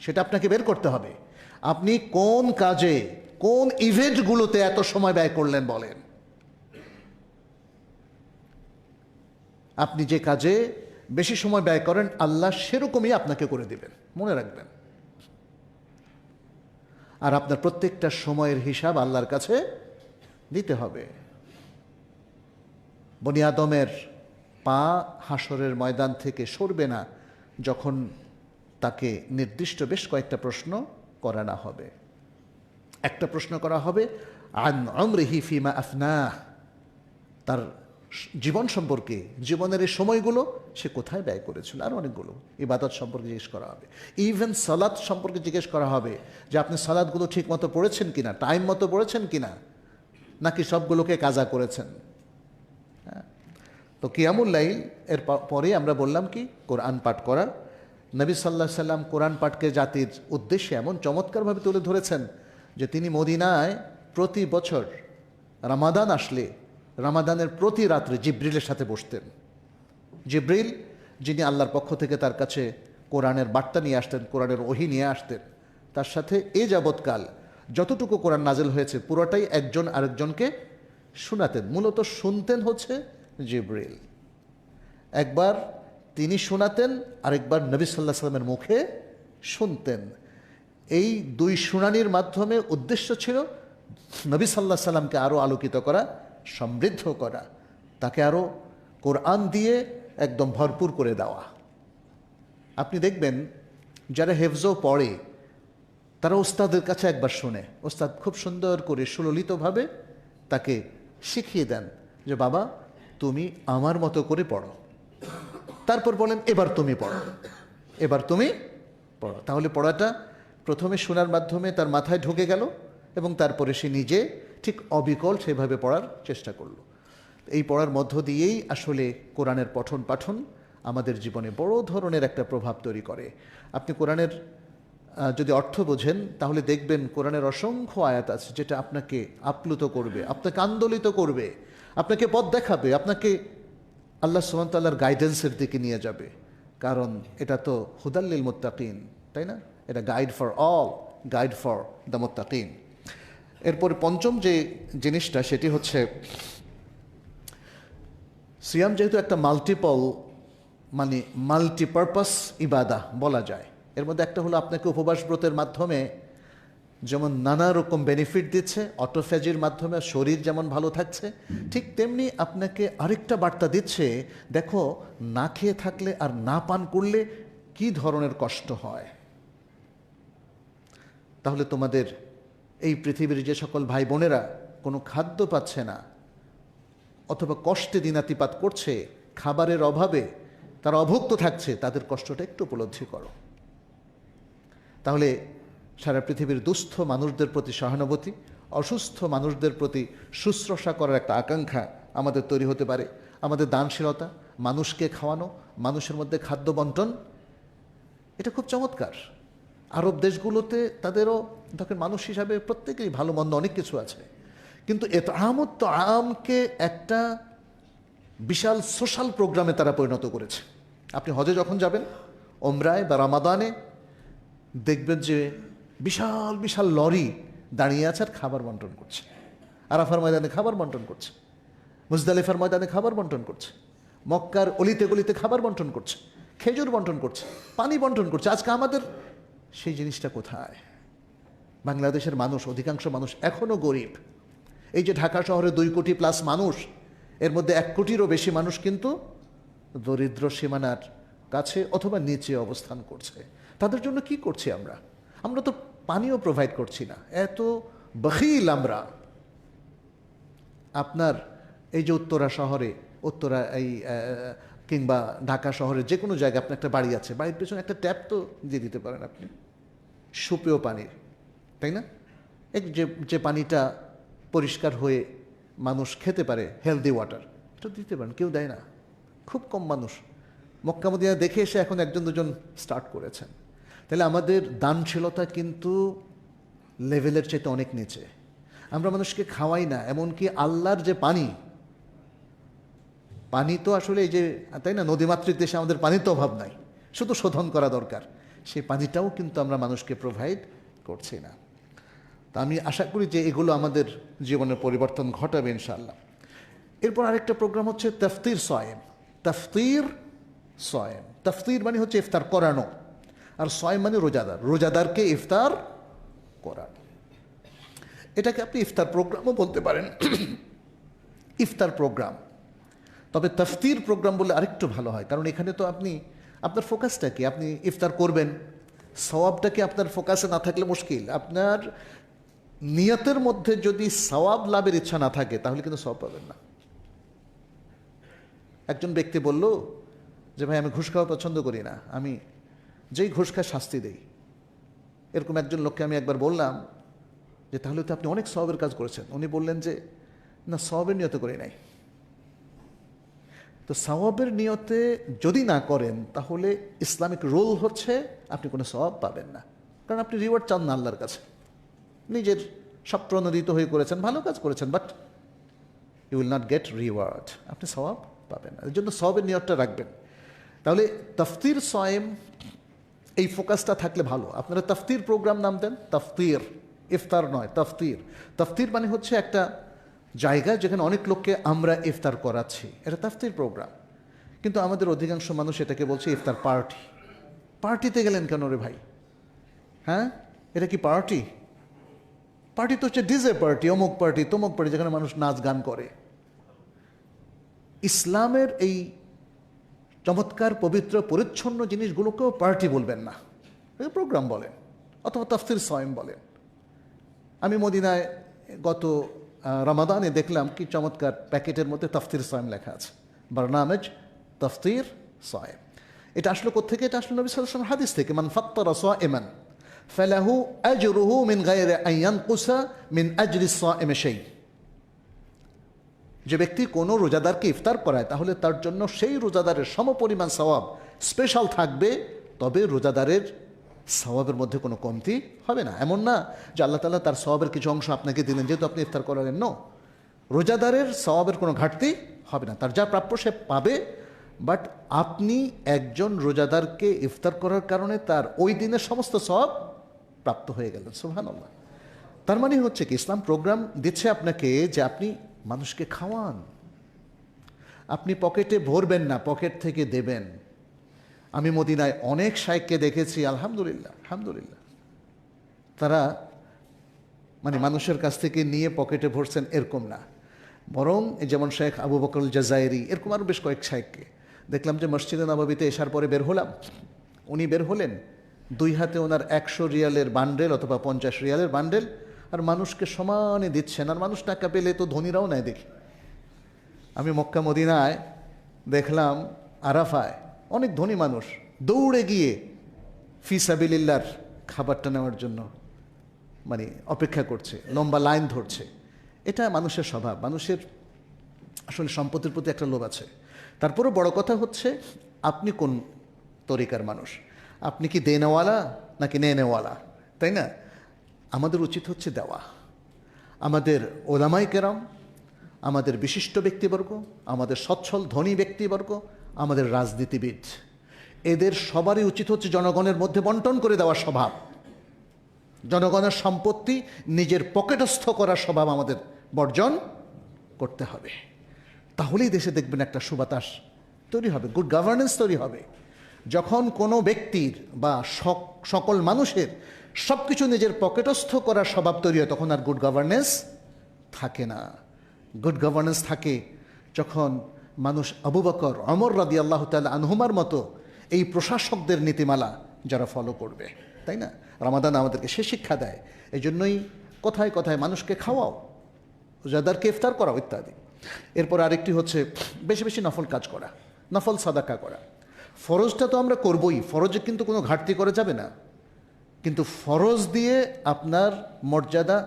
সেটা আপনাকে বের করতে হবে। আপনি কোন কাজে, কোন ইভেন্টগুলোতে এত সময় ব্যয় করলেন বলেন? আপনি যে কাজে বেশি সময় ব্যয় করেন, আল্লাহ সেরকমই আপনাকে করে দিবেন, মনে রাখবেন। আর আপনার প্রত্যেকটা সময়ের হিসাব আল্লাহর কাছে দিতে হবে। বনি আদমের পা হাসরের ময়দান থেকে সরবে না যখন তাকে নির্দিষ্ট বেশ কয়েকটা প্রশ্ন করা না হবে। একটা প্রশ্ন করা হবে আন উমরিহি ফিমা আফনাহ, তার জীবন সম্পর্কে, জীবনের এই সময়গুলো সে কোথায় ব্যয় করেছিল। আর অনেকগুলো ইবাদত সম্পর্কে জিজ্ঞেস করা হবে। ইভেন সালাত সম্পর্কে জিজ্ঞেস করা হবে যে আপনি সালাতগুলো ঠিক মতো পড়েছেন কিনা, টাইম মতো পড়েছেন কিনা, নাকি সবগুলোকে কাজা করেছেন। হ্যাঁ, তো কিয়ামুল লাইল এর পরে আমরা বললাম কি, কোরআন পাঠ করা। নবী সাল্লাল্লাহু আলাইহি সাল্লাম কোরআন পাঠকে জাতির উদ্দেশ্যে এমন চমৎকারভাবে তুলে ধরেছেন যে তিনি মদিনায় প্রতি বছর রমাদান আসলে রমাদানের প্রতি রাত্রে জিব্রিলের সাথে বসতেন। জিব্রিল, যিনি আল্লাহর পক্ষ থেকে তার কাছে কোরআনের বার্তা নিয়ে আসতেন, কোরআনের ওহী নিয়ে আসতেন, তার সাথে এ যাবৎকাল যতটুকু কোরআন নাজেল হয়েছে পুরোটাই একজন আরেকজনকে শোনাতেন। মূলত শুনতেন হচ্ছে জিব্রিল। একবার তিনি শোনাতেন, আরেকবার নবী সাল্লাল্লাহু আলাইহি সাল্লামের মুখে শুনতেন। এই দুই শুনানির মাধ্যমে উদ্দেশ্য ছিল নবী সাল্লাল্লাহু আলাইহি সাল্লামকে আরও আলোকিত করা, সমৃদ্ধ করা, তাকে আরও কোরআন দিয়ে একদম ভরপুর করে দেওয়া। আপনি দেখবেন যারা হেফজও পড়ে তারা ওস্তাদের কাছে একবার শোনে, ওস্তাদ খুব সুন্দর করে সুললিতভাবে তাকে শিখিয়ে দেন যে বাবা তুমি আমার মতো করে পড়ো, তারপর বলেন এবার তুমি পড়ো, এবার তুমি পড়ো। তাহলে পড়াটা প্রথমে শোনার মাধ্যমে তার মাথায় ঢুকে গেল এবং তারপরে সে নিজে ঠিক অবিকল সেভাবে পড়ার চেষ্টা করল। এই পড়ার মধ্য দিয়েই আসলে কোরআনের পঠন পাঠন আমাদের জীবনে বড় ধরনের একটা প্রভাব তৈরি করে। আপনি কোরআনের যদি অর্থ বোঝেন তাহলে দেখবেন কোরআনের অসংখ্য আয়াত আছে যেটা আপনাকে আপ্লুত করবে, আপনাকে আন্দোলিত করবে, আপনাকে পথ দেখাবে, আপনাকে আল্লাহ সুবহানাহু ওয়া তাআলার গাইডেন্সের দিকে নিয়ে যাবে। কারণ এটা তো হুদাল্লিল মুত্তাকিন, তাই না? এটা guide for all, guide for the মুত্তাকিন। এরপরে পঞ্চম যে জিনিসটা সেটি হচ্ছে সিয়াম যেহেতু একটা মাল্টিপারপাস ইবাদা বলা যায়। এর মধ্যে একটা হলো আপনাকে উপবাস ব্রতের মাধ্যমে যেমন নানা রকম বেনিফিট দিচ্ছে, অটোফ্যাজির মাধ্যমে শরীর যেমন ভালো থাকছে, ঠিক তেমনি আপনাকে আরেকটা বার্তা দিচ্ছে, দেখো না খেয়ে থাকলে আর না পান করলে কি ধরনের কষ্ট হয়। তাহলে তোমাদের এই পৃথিবীর যে সকল ভাই বোনেরা কোনো খাদ্য পাচ্ছে না অথবা কষ্টে দিনাতিপাত করছে, খাবারের অভাবে তারা অভুক্ত থাকছে, তাদের কষ্টটা একটু উপলব্ধি করো। তাহলে সারা পৃথিবীর দুস্থ মানুষদের প্রতি সহানুভূতি, অসুস্থ মানুষদের প্রতি শুশ্রূষা করার একটা আকাঙ্ক্ষা আমাদের তৈরি হতে পারে। আমাদের দানশীলতা, মানুষকে খাওয়ানো, মানুষের মধ্যে খাদ্য বন্টন, এটা খুব চমৎকার। আরব দেশগুলোতে তাদেরও দেখেন মানুষ হিসাবে প্রত্যেকেরই ভালো মন্দ অনেক কিছু আছে, কিন্তু আমকে একটা বিশাল সোশ্যাল প্রোগ্রামে তারা পরিণত করেছে। আপনি হজে যখন যাবেন, ওমরায় বা রামাদানে, দেখবেন যে বিশাল বিশাল লরি দাঁড়িয়ে আছে আর খাবার বন্টন করছে। আরাফার ময়দানে খাবার বন্টন করছে, মুজদালিফার ময়দানে খাবার বন্টন করছে, মক্কার অলিতে গলিতে খাবার বন্টন করছে, খেজুর বন্টন করছে, পানি বন্টন করছে। আজকে আমাদের সেই জিনিসটা কোথায়? বাংলাদেশের মানুষ, অধিকাংশ মানুষ এখনও গরিব। এই যে ঢাকা শহরে 2 কোটি প্লাস মানুষ, এর মধ্যে 1 কোটিরও বেশি মানুষ কিন্তু দরিদ্র সীমানার কাছে অথবা নিচে অবস্থান করছে। তাদের জন্য কি করছি আমরা? আমরা তো পানিও প্রোভাইড করছি না, এত বখিল আমরা। আপনার এই যে উত্তরা শহরে, উত্তরা এই কিংবা ঢাকা শহরের যে কোনো জায়গায় আপনার একটা বাড়ি আছে, বাড়ির পেছনে একটা ট্যাপ তো দিয়ে দিতে পারেন আপনি, সুপেয় পানির, তাই না? যে পানিটা পরিষ্কার হয়ে মানুষ খেতে পারে, হেলদি ওয়াটার, এটা দিতে পারেন। কেউ দেয় না, খুব কম মানুষ। মক্কা মদিনা দেখে এসে এখন 1-2 স্টার্ট করেছেন। তাহলে আমাদের দানশীলতা কিন্তু লেভেলের চাইতে অনেক নিচে। আমরা মানুষকে খাওয়াই না, এমনকি আল্লাহর যে পানি তো আসলে এই যে, তাই না, নদীমাতৃক দেশে আমাদের পানির তো অভাব নাই, শুধু শোধন করা দরকার। সেই পানিটাও কিন্তু আমরা মানুষকে প্রোভাইড করছি না। তা আমি আশা করি যে এগুলো আমাদের জীবনের পরিবর্তন ঘটাবে ইনশাআল্লাহ। এরপর আরেকটা প্রোগ্রাম হচ্ছে তাফতির সয়েম। তাফতির মানে হচ্ছে ইফতার করানো, আর সয়েম মানে রোজাদারকে ইফতার করানো। এটাকে আপনি ইফতার প্রোগ্রামও বলতে পারেন, ইফতার প্রোগ্রাম। তবে তাফতির প্রোগ্রাম বলে আরেকটু ভালো হয়, কারণ এখানে তো আপনার ফোকাসটা কি? আপনি ইফতার করবেন, সওয়াবটা কি আপনার ফোকাসে না থাকলে মুশকিল। আপনার নিয়তের মধ্যে যদি সওয়াব লাভের ইচ্ছা না থাকে তাহলে কিন্তু সওয়াব পাবেন না। একজন ব্যক্তি বলল যে ভাই আমি ঘুষ খাওয়া পছন্দ করি না, আমি যেই ঘুষ খায় শাস্তি দেই। এরকম একজন লোককে আমি একবার বললাম যে তাহলে তো আপনি অনেক সওয়াবের কাজ করেছেন। উনি বললেন যে না, সওয়াবের নিয়তে করি নাই। তো সওয়াবের নিয়তে যদি না করেন তাহলে ইসলামিক রুল হচ্ছে আপনি কোনো সওয়াব পাবেন না, কারণ আপনি রিওয়ার্ড চান না আল্লাহর কাছে। নিজের স্বপ্রণোদিত হয়ে করেছেন, ভালো কাজ করেছেন, but you will not get reward, আপনি সওয়াব পাবেন না। এর জন্য সওয়াবের নিয়তটা রাখবেন। তাহলে তাফতির সয়েম এই ফোকাসটা থাকলে ভালো। আপনারা তাফতির প্রোগ্রাম নাম দেন, তাফতির, ইফতার নয়, তাফতির। তাফতির মানে হচ্ছে একটা জায়গা যেখানে অনেক লোককে আমরা ইফতার করাচ্ছি, এটা তাফতির প্রোগ্রাম। কিন্তু আমাদের অধিকাংশ মানুষ এটাকে বলছে ইফতার পার্টি। পার্টিতে গেলেন কেন রে ভাই? হ্যাঁ, এটা কি পার্টি? পার্টি তো হচ্ছে ডিজে পার্টি, অমুক পার্টি, তমুক পার্টি, যেখানে মানুষ নাচ গান করে। ইসলামের এই চমৎকার পবিত্র পরিচ্ছন্ন জিনিসগুলোকেও পার্টি বলবেন না, প্রোগ্রাম বলেন অথবা তাফতির সয়েম বলেন। আমি মদিনায় গত রমাদানে দেখলাম কি চমৎকার প্যাকেটের মধ্যে তাফতির সয়েম লেখা আছে, বারনামেজ তাফতির সয়েম। এটা আসলো কোত্থেকে? এটা আসলো নবী সাল্লাল্লাহু আলাইহি ওয়াসাল্লাম হাদিস থেকে, মান ফাত্তারা সাইমান ফালাহু আজরুহু মিন গায়রি আন ইয়ানকুসা মিন আজরি সাইম শাই। যে ব্যক্তি কোনো রোজাদারকে ইফতার করায় তাহলে তার জন্য সেই রোজাদারের সমপরিমাণ সওয়াব স্পেশাল থাকবে, তবে রোজাদারের সওয়াবের মধ্যে কোনো কমতি হবে না। এমন না যে আল্লাহ তাআলা তার সওয়াবের কিছু অংশ আপনাকে দিলেন যেহেতু আপনি ইফতার করালেন। নো, রোজাদারের সওয়াবের কোনো ঘাটতি হবে না, তার যা প্রাপ্য সে পাবে। বাট আপনি একজন রোজাদারকে ইফতার করার কারণে তার ওই দিনের সমস্ত সওয়াব প্রাপ্ত হয়ে গেলেন। সুবহানাল্লাহ। তার মানে হচ্ছে কি, ইসলাম প্রোগ্রাম দিচ্ছে আপনাকে যে আপনি মানুষকে খাওয়ান, আপনি পকেটে ভরবেন না, পকেট থেকে দেবেন। আমি মদিনায় অনেক শাইখকে দেখেছি, আলহামদুলিল্লাহ আলহামদুলিল্লাহ, তারা মানে মানুষের কাছ থেকে নিয়ে পকেটে ভরছেন এরকম না, বরং যেমন শেখ আবু বকর জাজাইরি, এরকম আরও বেশ কয়েক শাইখকে দেখলাম যে মসজিদে নববীতে এসার পরে বের হলাম, উনি বের হলেন, দুই হাতে ওনার 100 রিয়ালের বান্ডেল অথবা 50 রিয়ালের বান্ডেল, আর মানুষকে সমানে দিচ্ছেন। আর মানুষ টাকা পেলে তো ধনীরাও নেয় দেখি। আমি মক্কা মদিনায় দেখলাম আরাফায় অনেক ধনী মানুষ দৌড়ে গিয়ে ফি সাবিলিল্লাহর খাবারটা নেওয়ার জন্য মানে অপেক্ষা করছে, লম্বা লাইন ধরছে। এটা মানুষের স্বভাব, মানুষের আসলে সম্পত্তির প্রতি একটা লোভ আছে। তারপরও বড় কথা হচ্ছে আপনি কোন তরিকার মানুষ, আপনি কি দেনেওয়ালা নাকি নেওয়ালা, তাই না? আমাদের উচিত হচ্ছে দেওয়া। আমাদের ওলামায়ে কেরাম, আমাদের বিশিষ্ট ব্যক্তিবর্গ, আমাদের সচ্ছল ধনী ব্যক্তিবর্গ, আমাদের রাজনীতিবিদ, এদের সবারই উচিত হচ্ছে জনগণের মধ্যে বন্টন করে দেওয়ার স্বভাব। জনগণের সম্পত্তি নিজের পকেটস্থ করার স্বভাব আমাদের বর্জন করতে হবে। তাহলেই দেশে দেখবেন একটা সুবাতাস তৈরি হবে, গুড গভর্নেন্স তৈরি হবে। যখন কোনো ব্যক্তির বা সকল মানুষের সব কিছু নিজের পকেটস্থ করার স্বভাব তৈরি হয়, তখন আর গুড গভর্নেন্স থাকে না। গুড গভর্নেন্স থাকে যখন মানুষ আবু বকর, ওমর রাদিয়াল্লাহু তাআলা আনহুমার মতো এই প্রশাসকদের নীতিমালা যারা ফলো করবে, তাই না? রমাদান আমাদেরকে সে শিক্ষা দেয়। এই জন্যই কথায় কথায় মানুষকে খাওয়াও, রোজাদারকে ইফতার করাও ইত্যাদি। এরপর আরেকটি হচ্ছে বেশি বেশি নফল কাজ করা, নফল সাদাকা করা। ফরজটা তো আমরা করবই, ফরজে কিন্তু কোনো ঘাটতি করা যাবে না, কিন্তু ফরজ দিয়ে আপনার মর্যাদা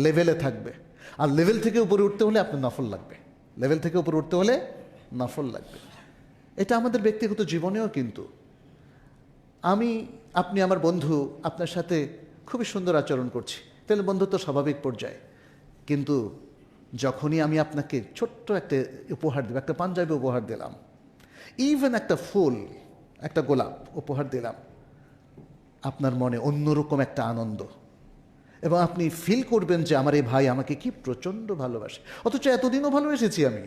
লেভেলে থাকবে। আর লেভেল থেকে উপরে উঠতে হলে আপনার নফল লাগবে, লেভেল থেকে উপরে উঠতে হলে নফল লাগবে। এটা আমাদের ব্যক্তিগত জীবনেও কিন্তু আপনি আমার বন্ধু, আপনার সাথে খুবই সুন্দর আচরণ করছি, তাহলে বন্ধুত্ব স্বাভাবিক পর্যায়ে। কিন্তু যখনই আমি আপনাকে ছোট্ট একটা উপহার দেব, একটা পাঞ্জাবি উপহার দিলাম, ইভেন একটা ফুল, একটা গোলাপ উপহার দিলাম, আপনার মনে অন্যরকম একটা আনন্দ, এবং আপনি ফিল করবেন যে আমার এই ভাই আমাকে কি প্রচণ্ড ভালোবাসে, অথচ এতদিনও ভালোবেসেছি আমি,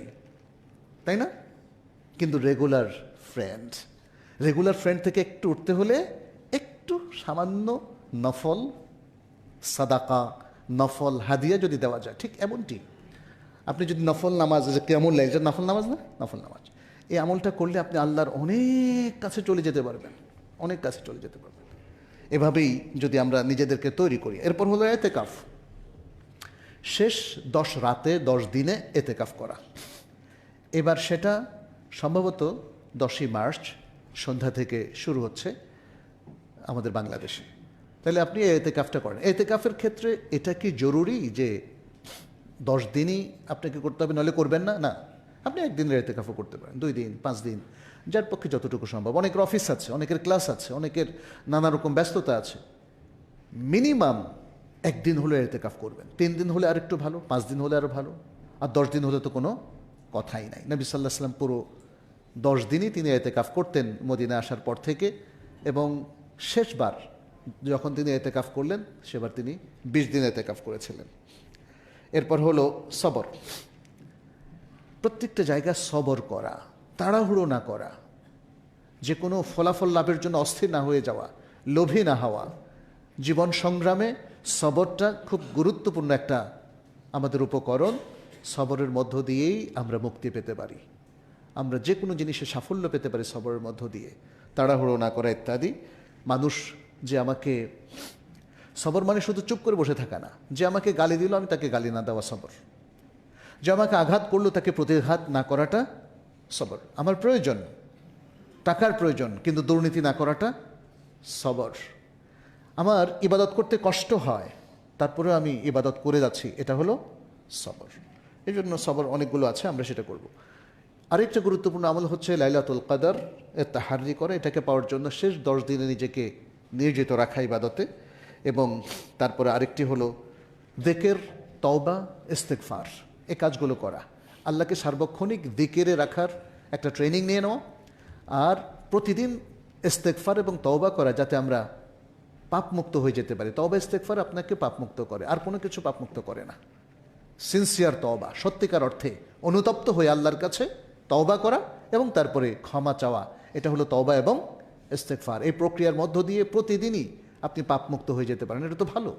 তাই না? কিন্তু রেগুলার ফ্রেন্ড থেকে একটু উঠতে হলে একটু সামান্য নফল সাদাকা, নফল হাদিয়া যদি দেওয়া যায়, ঠিক এমনটি আপনি যদি নফল নামাজ, যে কেমন লাগে, যে নফল নামাজ না, নফল নামাজ, এই আমলটা করলে আপনি আল্লাহর অনেক কাছে চলে যেতে পারবেন, অনেক কাছে চলে যেতে পারবেন। এভাবেই যদি আমরা নিজেদেরকে তৈরি করি। এরপর হলো এতেকাফ, শেষ 10 রাতে 10 দিনে এতেকাফ করা। এবার সেটা সম্ভবত 10ই মার্চ সন্ধ্যা থেকে শুরু হচ্ছে আমাদের বাংলাদেশে। তাহলে আপনি এতেকাফটা করেন। এতেকাফের ক্ষেত্রে এটা কি জরুরি যে 10 দিনই আপনাকে করতে হবে, নাহলে করবেন না? না, আপনি একদিনের এতেকাফও করতে পারেন, 2 দিন, 5 দিন, যার পক্ষে যতটুকু সম্ভব। অনেকের অফিস আছে, অনেকের ক্লাস আছে, অনেকের নানা রকম ব্যস্ততা আছে। মিনিমাম 1 দিন হলে এতেকাফ করবেন, 3 দিন হলে আরেকটু ভালো, 5 দিন হলে আরও ভালো, আর 10 দিন হলে তো কোনো কথাই নাই। নবী সাল্লাল্লাহু আলাইহি ওয়াসাল্লাম পুরো 10 দিনই তিনি এতেকাফ করতেন মদিনা আসার পর থেকে, এবং শেষবার যখন তিনি এতেকাফ করলেন সেবার তিনি 20 দিন এতেকাফ করেছিলেন। এরপর হলো সবর, প্রত্যেকটা জায়গায় সবর করা, তাড়াহুড়ো না করা, যে কোনো ফলাফল লাভের জন্য অস্থির না হয়ে যাওয়া, লোভী না হওয়া। জীবন সংগ্রামে সবরটা খুব গুরুত্বপূর্ণ একটা আমাদের উপকরণ। সবরের মধ্য দিয়েই আমরা মুক্তি পেতে পারি, আমরা যে কোনো জিনিসে সাফল্য পেতে পারি সবরের মধ্য দিয়ে, তাড়াহুড়ো না করা ইত্যাদি। মানুষ যে আমাকে, সবর মানে শুধু চুপ করে বসে থাকা না, যে আমাকে গালি দিল আমি তাকে গালি না দেওয়া সবর, যে আমাকে আঘাত করলো তাকে প্রতিঘাত না করাটা সবর। আমার প্রয়োজন, টাকার প্রয়োজন, কিন্তু দুর্নীতি না করাটা সবর। আমার ইবাদত করতে কষ্ট হয়, তারপরে আমি ইবাদত করে যাচ্ছি, এটা হলো সবর। এই জন্য সবর অনেকগুলো আছে, আমরা সেটা করব। আরেকটা গুরুত্বপূর্ণ আমল হচ্ছে লাইলাতুল কদর এর তাহাররি করে। এটাকে পাওয়ার জন্য শেষ 10 দিনে নিজেকে নিয়োজিত রাখা ইবাদতে। এবং তারপরে আরেকটি হলো যিকির, তওবা, ইস্তেগফার, এই কাজগুলো করা। আল্লাহকে সার্বক্ষণিক যিকিরে রাখার একটা ট্রেনিং নিয়ে নেওয়া, আর প্রতিদিন ইস্তেগফার এবং তওবা করা, যাতে আমরা পাপমুক্ত হয়ে যেতে পারি। তওবা ইস্তেগফার আপনাকে পাপমুক্ত করে, আর কোনো কিছু পাপমুক্ত করে না। সিনসিয়ার তওবা, সত্যিকার অর্থে অনুতপ্ত হয়ে আল্লাহর কাছে তওবা করা এবং তারপরে ক্ষমা চাওয়া, এটা হলো তওবা এবং ইস্তেগফার। এই প্রক্রিয়ার মধ্য দিয়ে প্রতিদিনই আপনি পাপমুক্ত হয়ে যেতে পারেন। এটা তো ভালো।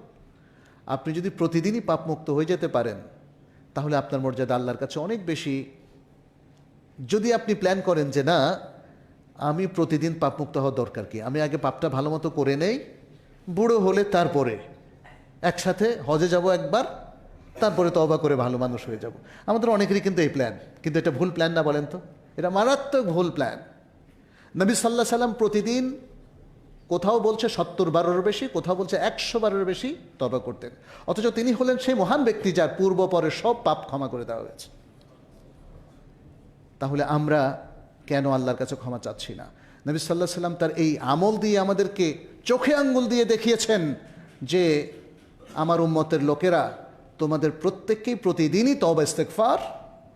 আপনি যদি প্রতিদিনই পাপমুক্ত হয়ে যেতে পারেন, তাহলে আপনার মর্যাদা আল্লাহর কাছে অনেক বেশি। যদি আপনি প্ল্যান করেন যে না, আমি প্রতিদিন পাপমুক্ত হওয়া দরকার কি, আমি আগে পাপটা ভালো মতো করে নেই, বুড়ো হলে তারপরে একসাথে হজে যাব একবার, তারপরে তওবা করে ভালো মানুষ হয়ে যাব। আমাদের অনেকেরই কিন্তু এই প্ল্যান, কিন্তু এটা ভুল প্ল্যান না, বলেন তো? এটা মারাত্মক ভুল প্ল্যান। নবী সাল্লাল্লাহু আলাইহি সাল্লাম প্রতিদিন কোথাও বলছে 70 বারেরও বেশি, কোথাও বলছে 100 বারের বেশি তওবা করতেন, অথচ তিনি হলেন সেই মহান ব্যক্তি যার পূর্ব পরে সব পাপ ক্ষমা করে দেওয়া হয়েছে। তাহলে আমরা কেন আল্লাহর কাছে ক্ষমা চাচ্ছি না? নবী সাল্লাল্লাহু আলাইহি সাল্লাম তার এই আমল দিয়ে আমাদেরকে চোখে আঙ্গুল দিয়ে দেখিয়েছেন যে আমার উম্মতের লোকেরা, তোমাদের প্রত্যেককেই প্রতিদিনই তওবা ইস্তেগফার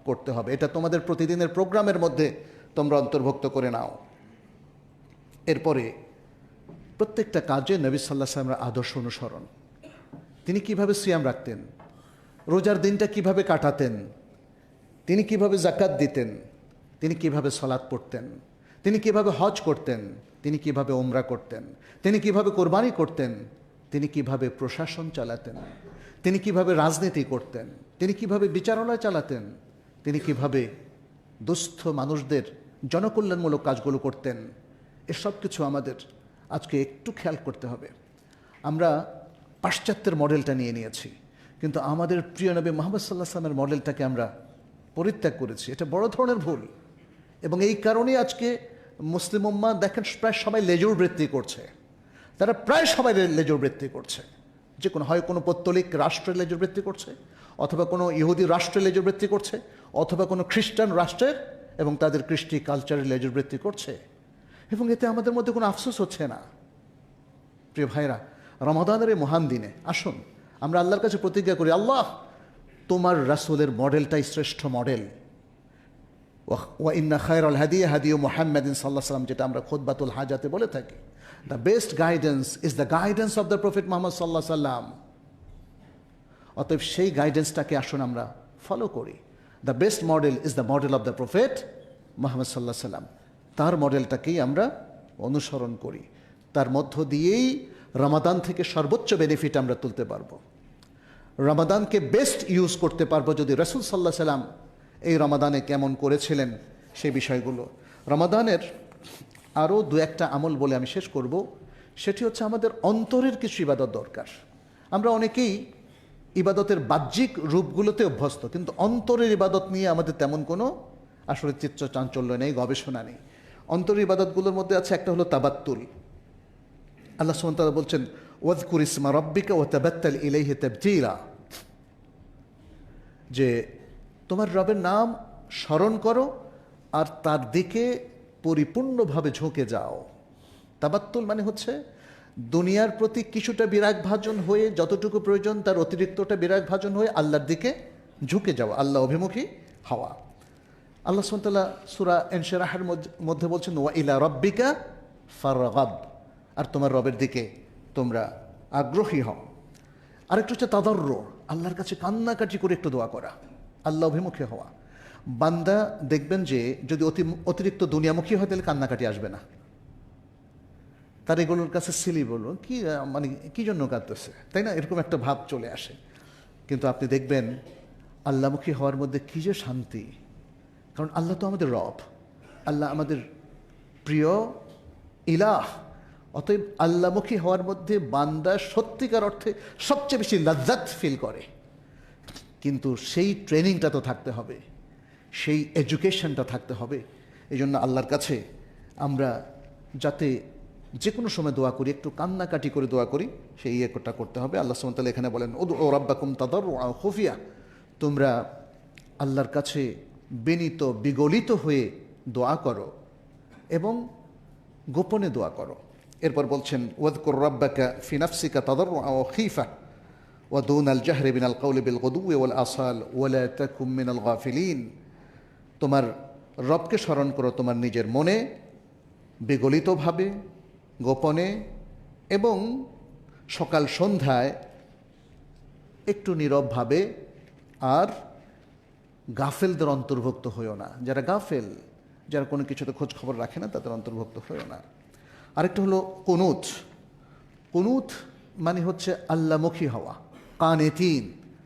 করতে হবে। এটা তোমাদের প্রতিদিনের প্রোগ্রামের মধ্যে তোমরা অন্তর্ভুক্ত করে নাও। এরপরে প্রত্যেকটা কাজে নবী সাল্লাল্লাহু আলাইহি ওয়াসাল্লামের আদর্শ অনুসরণ। তিনি কিভাবে সিয়াম রাখতেন, রোজার দিনটা কিভাবে কাটাতেন, তিনি কিভাবে যাকাত দিতেন, তিনি কিভাবে সালাত পড়তেন, তিনি কিভাবে হজ করতেন, তিনি কিভাবে উমরা করতেন, তিনি কিভাবে কোরবানি করতেন, তিনি কিভাবে প্রশাসন চালাতেন, তিনি কিভাবে রাজনীতি করতেন, তিনি কিভাবে বিচারালয় চালাতেন, তিনি কিভাবে দুস্থ মানুষদের জনকল্যাণমূলক কাজগুলো করতেন, এসব কিছু আমাদের আজকে একটু খেয়াল করতে হবে। আমরা পাশ্চাত্যের মডেলটা নিয়ে নিয়েছি, কিন্তু আমাদের প্রিয় নবী মুহাম্মদ সাল্লাল্লাহু আলাইহি ওয়াসাল্লামের মডেলটাকে আমরা পরিত্যাগ করেছি। এটা বড় ধরনের ভুল, এবং এই কারণেই আজকে মুসলিম উম্মাহ দেখেন প্রায় সবাই লেজুর বৃত্তি করছে। তারা প্রায় সবাই লেজুর বৃত্তি করছে, যে কোনো হয় কোনো পৌত্তলিক রাষ্ট্রের লেজুর বৃত্তি করছে, অথবা কোনো ইহুদি রাষ্ট্রের লেজুর বৃত্তি করছে, অথবা কোনো খ্রিস্টান রাষ্ট্রের এবং তাদের কৃষ্টি কালচারের লেজুর বৃত্তি করছে, এবং এতে আমাদের মধ্যে কোনো আফসোস হচ্ছে না। প্রিয় ভাইরা, রমাদানের এই মহান দিনে আসুন আমরা আল্লাহর কাছে প্রতিজ্ঞা করি, আল্লাহ তোমার রাসূলের মডেলটাই শ্রেষ্ঠ মডেল। ওয়া ইন্না খায়রাল হাদী হাদী মুহাম্মাদিন সাল্লাল্লাহু আলাইহি ওয়াসাল্লাম, যেটা আমরা খুতবাতুল হাজাতে বলে থাকি। The best guidance is the guidance of the prophet Muhammad সাল্লাল্লাহু আলাইহি ওয়াসাল্লাম। অতএব সেই গাইডেন্সটাকে আসুন আমরা ফলো করি। The best model is the model of the prophet Muhammad সাল্লাল্লাহু আলাইহি ওয়াসাল্লাম। তার মডেলটাকেই আমরা অনুসরণ করি। তার মধ্য দিয়েই রমাদান থেকে সর্বোচ্চ বেনিফিট আমরা তুলতে পারবো। রমাদানকে বেস্ট ইউজ করতে পারবো যদি রাসূল সাল্লাল্লাহু আলাইহি ওয়াসাল্লাম এই রমাদানে কেমন করেছিলেন সেই বিষয়গুলো। রমাদানের আরও দু একটা আমল বলে আমি শেষ করব। সেটি হচ্ছে আমাদের অন্তরের কিছু ইবাদত দরকার। আমরা অনেকেই ইবাদতের বাহ্যিক রূপগুলোতে অভ্যস্ত, কিন্তু অন্তরের ইবাদত নিয়ে আমাদের তেমন কোনো আসলে চিত্ত চাঞ্চল্য নেই, গবেষণা নেই। অন্তরের ইবাদতগুলোর মধ্যে আছে একটা হলো তাবাত্তুল। আল্লাহ সুবহানাহু ওয়া তাআলা বলছেন, ওয়াযকুর ইসমা রাব্বিকা ওয়া তাবাত্তাল ইলাইহি তাবতীলা, যে তোমার রবের নাম স্মরণ করো আর তার দিকে পরিপূর্ণভাবে ঝুঁকে যাও। তাবাত্তুল মানে হচ্ছে দুনিয়ার প্রতি কিছুটা বিরাগ ভাজন হয়ে, যতটুকু প্রয়োজন তার অতিরিক্তটা বিরাগ ভাজন হয়ে আল্লাহর দিকে ঝুঁকে যাওয়া, আল্লাহ অভিমুখী হওয়া। আল্লাহ সুবহানাহু ওয়া তাআলা সূরা ইনশিরাহের মধ্যে বলছেন, ওয়া ইলা রাব্বিকা ফারগাব, আর তোমার রবের দিকে তোমরা আগ্রহী হও। আরেকটু হচ্ছে তাদাররু, আল্লাহর কাছে কান্নাকাটি করে একটু দোয়া করা, আল্লাহ অভিমুখী হওয়া। বান্দা দেখবেন যে যদি অতিরিক্ত দুনিয়ামুখী হয় তাহলে কান্নাকাটি আসবে না। তার এগুলোর কাছে সিলি বলবো কি, মানে কি জন্য কাঁদতেছে, তাই না, এরকম একটা ভাব চলে আসে। কিন্তু আপনি দেখবেন আল্লাহমুখী হওয়ার মধ্যে কী যে শান্তি, কারণ আল্লাহ তো আমাদের রব, আল্লাহ আমাদের প্রিয় ইলাহ। অতএব আল্লাহমুখী হওয়ার মধ্যে বান্দা সত্যিকার অর্থে সবচেয়ে বেশি লাজ্জাত ফিল করে। কিন্তু সেই ট্রেনিংটা তো থাকতে হবে, সেই এডুকেশনটা থাকতে হবে। এই জন্য আল্লাহর কাছে আমরা যাতে যে কোনো সময় দোয়া করি, একটু কান্নাকাটি করে দোয়া করি, সেই ইয়েটা করতে হবে। আল্লাহ সুবহানাহু ওয়া তাআলা এখানে বলেন, উদউ রাব্বাকুম তাদাররুআন ওয়া খুফিয়া, তোমরা আল্লাহর কাছে বিনীত বিগলিত হয়ে দোয়া করো এবং গোপনে দোয়া করো। এরপর বলছেন ওয়াযকুর রাব্বাকা ফি নাফসিকা তাদাররুআ ওয়া খীফা ওয়া দুনাল জাহরি মিনাল কওলি বিল গুদুওয়ি ওয়াল আসাল ওয়া লা তাকুম মিনাল গাফিলিন। তোমার রবকে স্মরণ করো তোমার নিজের মনে, বিগলিতভাবে, গোপনে এবং সকাল সন্ধ্যায় একটু নীরবভাবে। আর গাফেলদের অন্তর্ভুক্ত হইও না, যারা গাফেল, যারা কোনো কিছুতে খোঁজ খবর রাখে না, তাদের অন্তর্ভুক্ত হইও না। আরেকটা হলো কুনুত। কুনুত মানে হচ্ছে আল্লাহমুখী হওয়া, কানেতিন।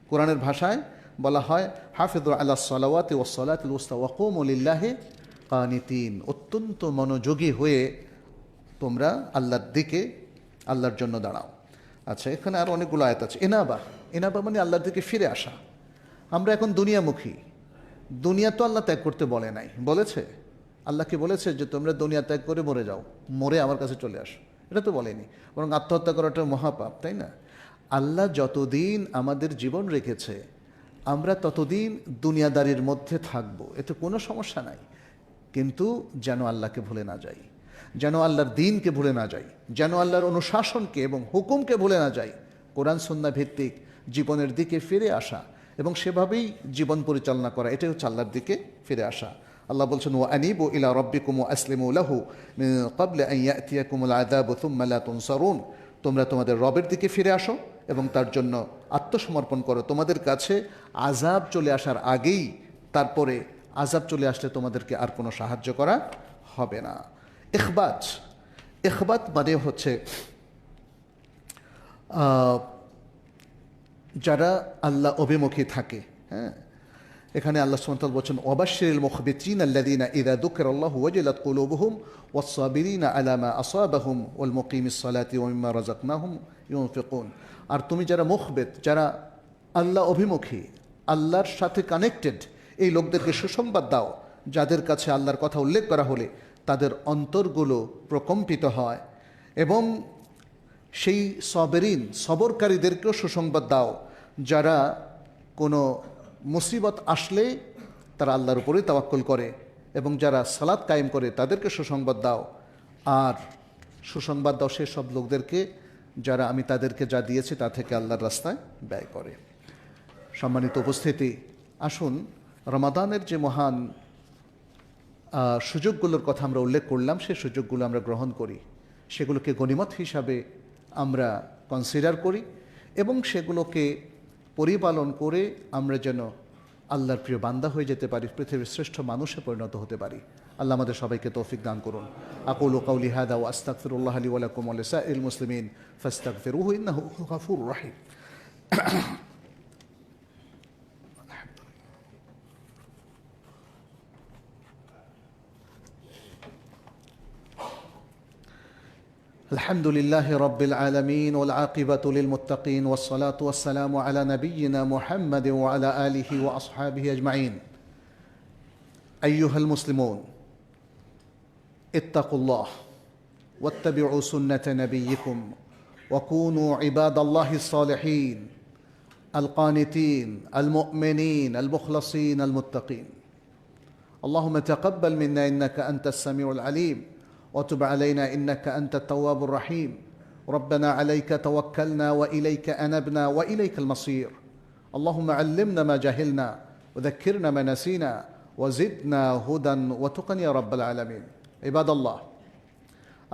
কোরআনের ভাষায় বলা হয় হাফিযু আলাস সালাওয়াতি ওয়াস সালাতিল উসতা ওয়া কুমু লিল্লাহি কানিতিন। অত্যন্ত মনোযোগী হয়ে তোমরা আল্লাহর দিকে, আল্লাহর জন্য দাঁড়াও। আচ্ছা, এখানে আর অনেকগুলো আয়াত আছে। এনাবা, এনাবা মানে আল্লাহর দিকে ফিরে আসা। আমরা এখন দুনিয়ামুখী। দুনিয়া তো আল্লাহ ত্যাগ করতে বলে নাই, বলেছে? আল্লাহকে বলেছে যে তোমরা দুনিয়া ত্যাগ করে মরে যাও, মরে আমার কাছে চলে আসো? এটা তো বলেনি, বরং আত্মহত্যা করাটা মহাপাপ, তাই না? আল্লাহ যতদিন আমাদের জীবন রেখেছে আমরা ততদিন দুনিয়াদারির মধ্যে থাকবো, এতে কোনো সমস্যা নাই। কিন্তু যেন আল্লাহকে ভুলে না যাই, যেন আল্লাহর দ্বীনকে ভুলে না যাই, যেন আল্লাহর অনুশাসনকে এবং হুকুমকে ভুলে না যাই। কোরআন সুন্নাহ ভিত্তিক জীবনের দিকে ফিরে আসা এবং সেভাবেই জীবন পরিচালনা করা, এটাই হচ্ছে আল্লাহর দিকে ফিরে আসা। আল্লাহ বলছেন ওয়া আনিবু ইলা রাব্বিকুম ওয়া আসলিমু লাহু মিন ক্বাবলি আন ইয়াতিয়াকুমুল আযাবু সুম্মা লা তুনসারুন। তোমরা তোমাদের রবের দিকে ফিরে আসো এবং তার জন্য আত্মসমর্পণ করো। তোমাদের কাছে আযাব চলে আসার আগেই, তারপরে আযাব চলে আসলে তোমাদেরকে আর কোনো সাহায্য করা হবে না। ইখবাত, ইখবাত মানে হচ্ছে যারা আল্লাহ অভিমুখী থাকে। হ্যাঁ, এখানে আল্লাহ সুবহানাহু ওয়া তাআলা বলেন ওয়াবাশশিরিল মুখবিতিনা আল্লাযীনা ইযা যুকিরাল্লাহু ওয়াজিলাত কুলুবুহুম ওয়াস-সাবিরিনা আলা মা আসাবাহুম ওয়াল মুকিমিস সালাতি ওয়া মিম্মা রাযাকনাহুম ইউনফিকুন। আর তুমি যারা মুখবিত, যারা আল্লাহ অভিমুখী, আল্লাহর সাথে কানেক্টেড, এই লোকদেরকে সুসংবাদ দাও যাদের কাছে আল্লাহর কথা উল্লেখ করা হলে তাদের অন্তরগুলো প্রকম্পিত হয়। এবং সেই সাবেরিন, সবরকারীদেরকেও সুসংবাদ দাও যারা কোনো মুসিবত আসলে তারা আল্লাহর উপরেই তাওয়াক্কুল করে, এবং যারা সালাত কায়েম করে তাদেরকে সুসংবাদ দাও। আর সুসংবাদ দাও সেসব লোকদেরকে যারা আমি তাদেরকে যা দিয়েছি তা থেকে আল্লাহর রাস্তায় ব্যয় করে। সম্মানিত উপস্থিতি, আসুন রমাদানের যে মহান সুযোগগুলোর কথা আমরা উল্লেখ করলাম, সেই সুযোগগুলো আমরা গ্রহণ করি, সেগুলোকে গনিমত হিসাবে আমরা কনসিডার করি এবং সেগুলোকে পরিপালন করে আমরা যেন আল্লাহর প্রিয় বান্দা হয়ে যেতে পারি, পৃথিবীর শ্রেষ্ঠ মানুষে পরিণত হতে পারি। আল্লাহ আমাদের সবাইকে তৌফিক দান করুন। আকুলু কাউলি হাদা ওয়া আস্তাগফিরুল্লাহ লি ওয়া লাকুম ওয়া লিসাইরিল মুসলিমিন ফাস্তাগফিরুহু ইন্নাহু গাফুরুর রাহিম। الحمد لله رب العالمين والعاقبة للمتقين والصلاة والسلام على نبينا محمد وعلى آله وأصحابه أجمعين. أيها المسلمون، اتقوا الله واتبعوا سنة نبيكم وكونوا عباد الله الصالحين القانتين المؤمنين المخلصين المتقين. اللهم تقبل منا إنك أنت السميع العليم وتب علينا إنك أنت التواب الرحيم. ربنا عليك توكلنا وإليك أنبنا وإليك المصير. اللهم علمنا ما جهلنا وذكرنا ما نسينا وزدنا هدى وتقى يا رب العالمين. عباد الله,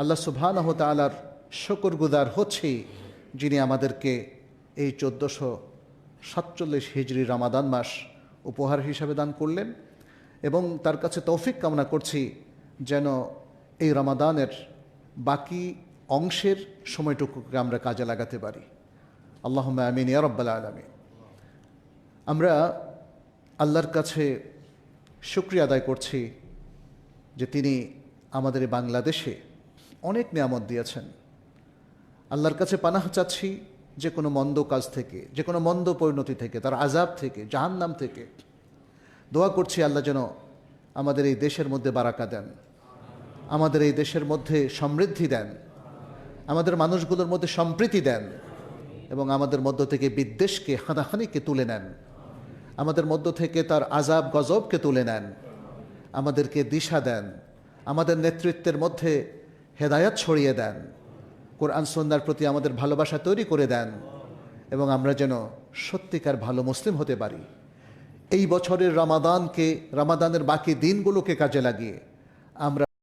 আল্লাহ সুবহানাহু ওয়া তাআলার শুকরগুজার হচ্ছি যিনি আমাদেরকে এই 1447 হিজরি রমাদান মাস উপহার হিসাবে দান করলেন, এবং তার কাছে তৌফিক কামনা করছি যেন এই রমাদানের বাকি অংশের সময়টুকুকে আমরা কাজে লাগাতে পারি। আল্লাহুম্মা আমিন ইয়া রাব্বাল আলামিন। আমরা আল্লাহর কাছে শুকরিয়া আদায় করছি যে তিনি আমাদের বাংলাদেশে অনেক নিয়ামত দিয়েছেন। আল্লাহর কাছে পানাহ চাচ্ছি যে কোনো মন্দ কাজ থেকে, যে কোনো মন্দ পরিণতি থেকে, তার আযাব থেকে, জাহান্নাম থেকে। দোয়া করছি আল্লাহ যেন আমাদের এই দেশের মধ্যে বারাকা দেন, আমাদের এই দেশের মধ্যে সমৃদ্ধি দেন, আমাদের মানুষগুলোর মধ্যে সম্প্রীতি দেন এবং আমাদের মধ্য থেকে বিদ্বেষকে, হানাহানিকে তুলে নেন। আমাদের মধ্য থেকে তার আযাব গজবকে তুলে নেন, আমাদেরকে দিশা দেন, আমাদের নেতৃত্বের মধ্যে হেদায়াত ছড়িয়ে দেন, কোরআন সুন্নাহর প্রতি আমাদের ভালোবাসা তৈরি করে দেন এবং আমরা যেন সত্যিকার ভালো মুসলিম হতে পারি। এই বছরের রমাদানের বাকি দিনগুলোকে কাজে লাগিয়ে আমরা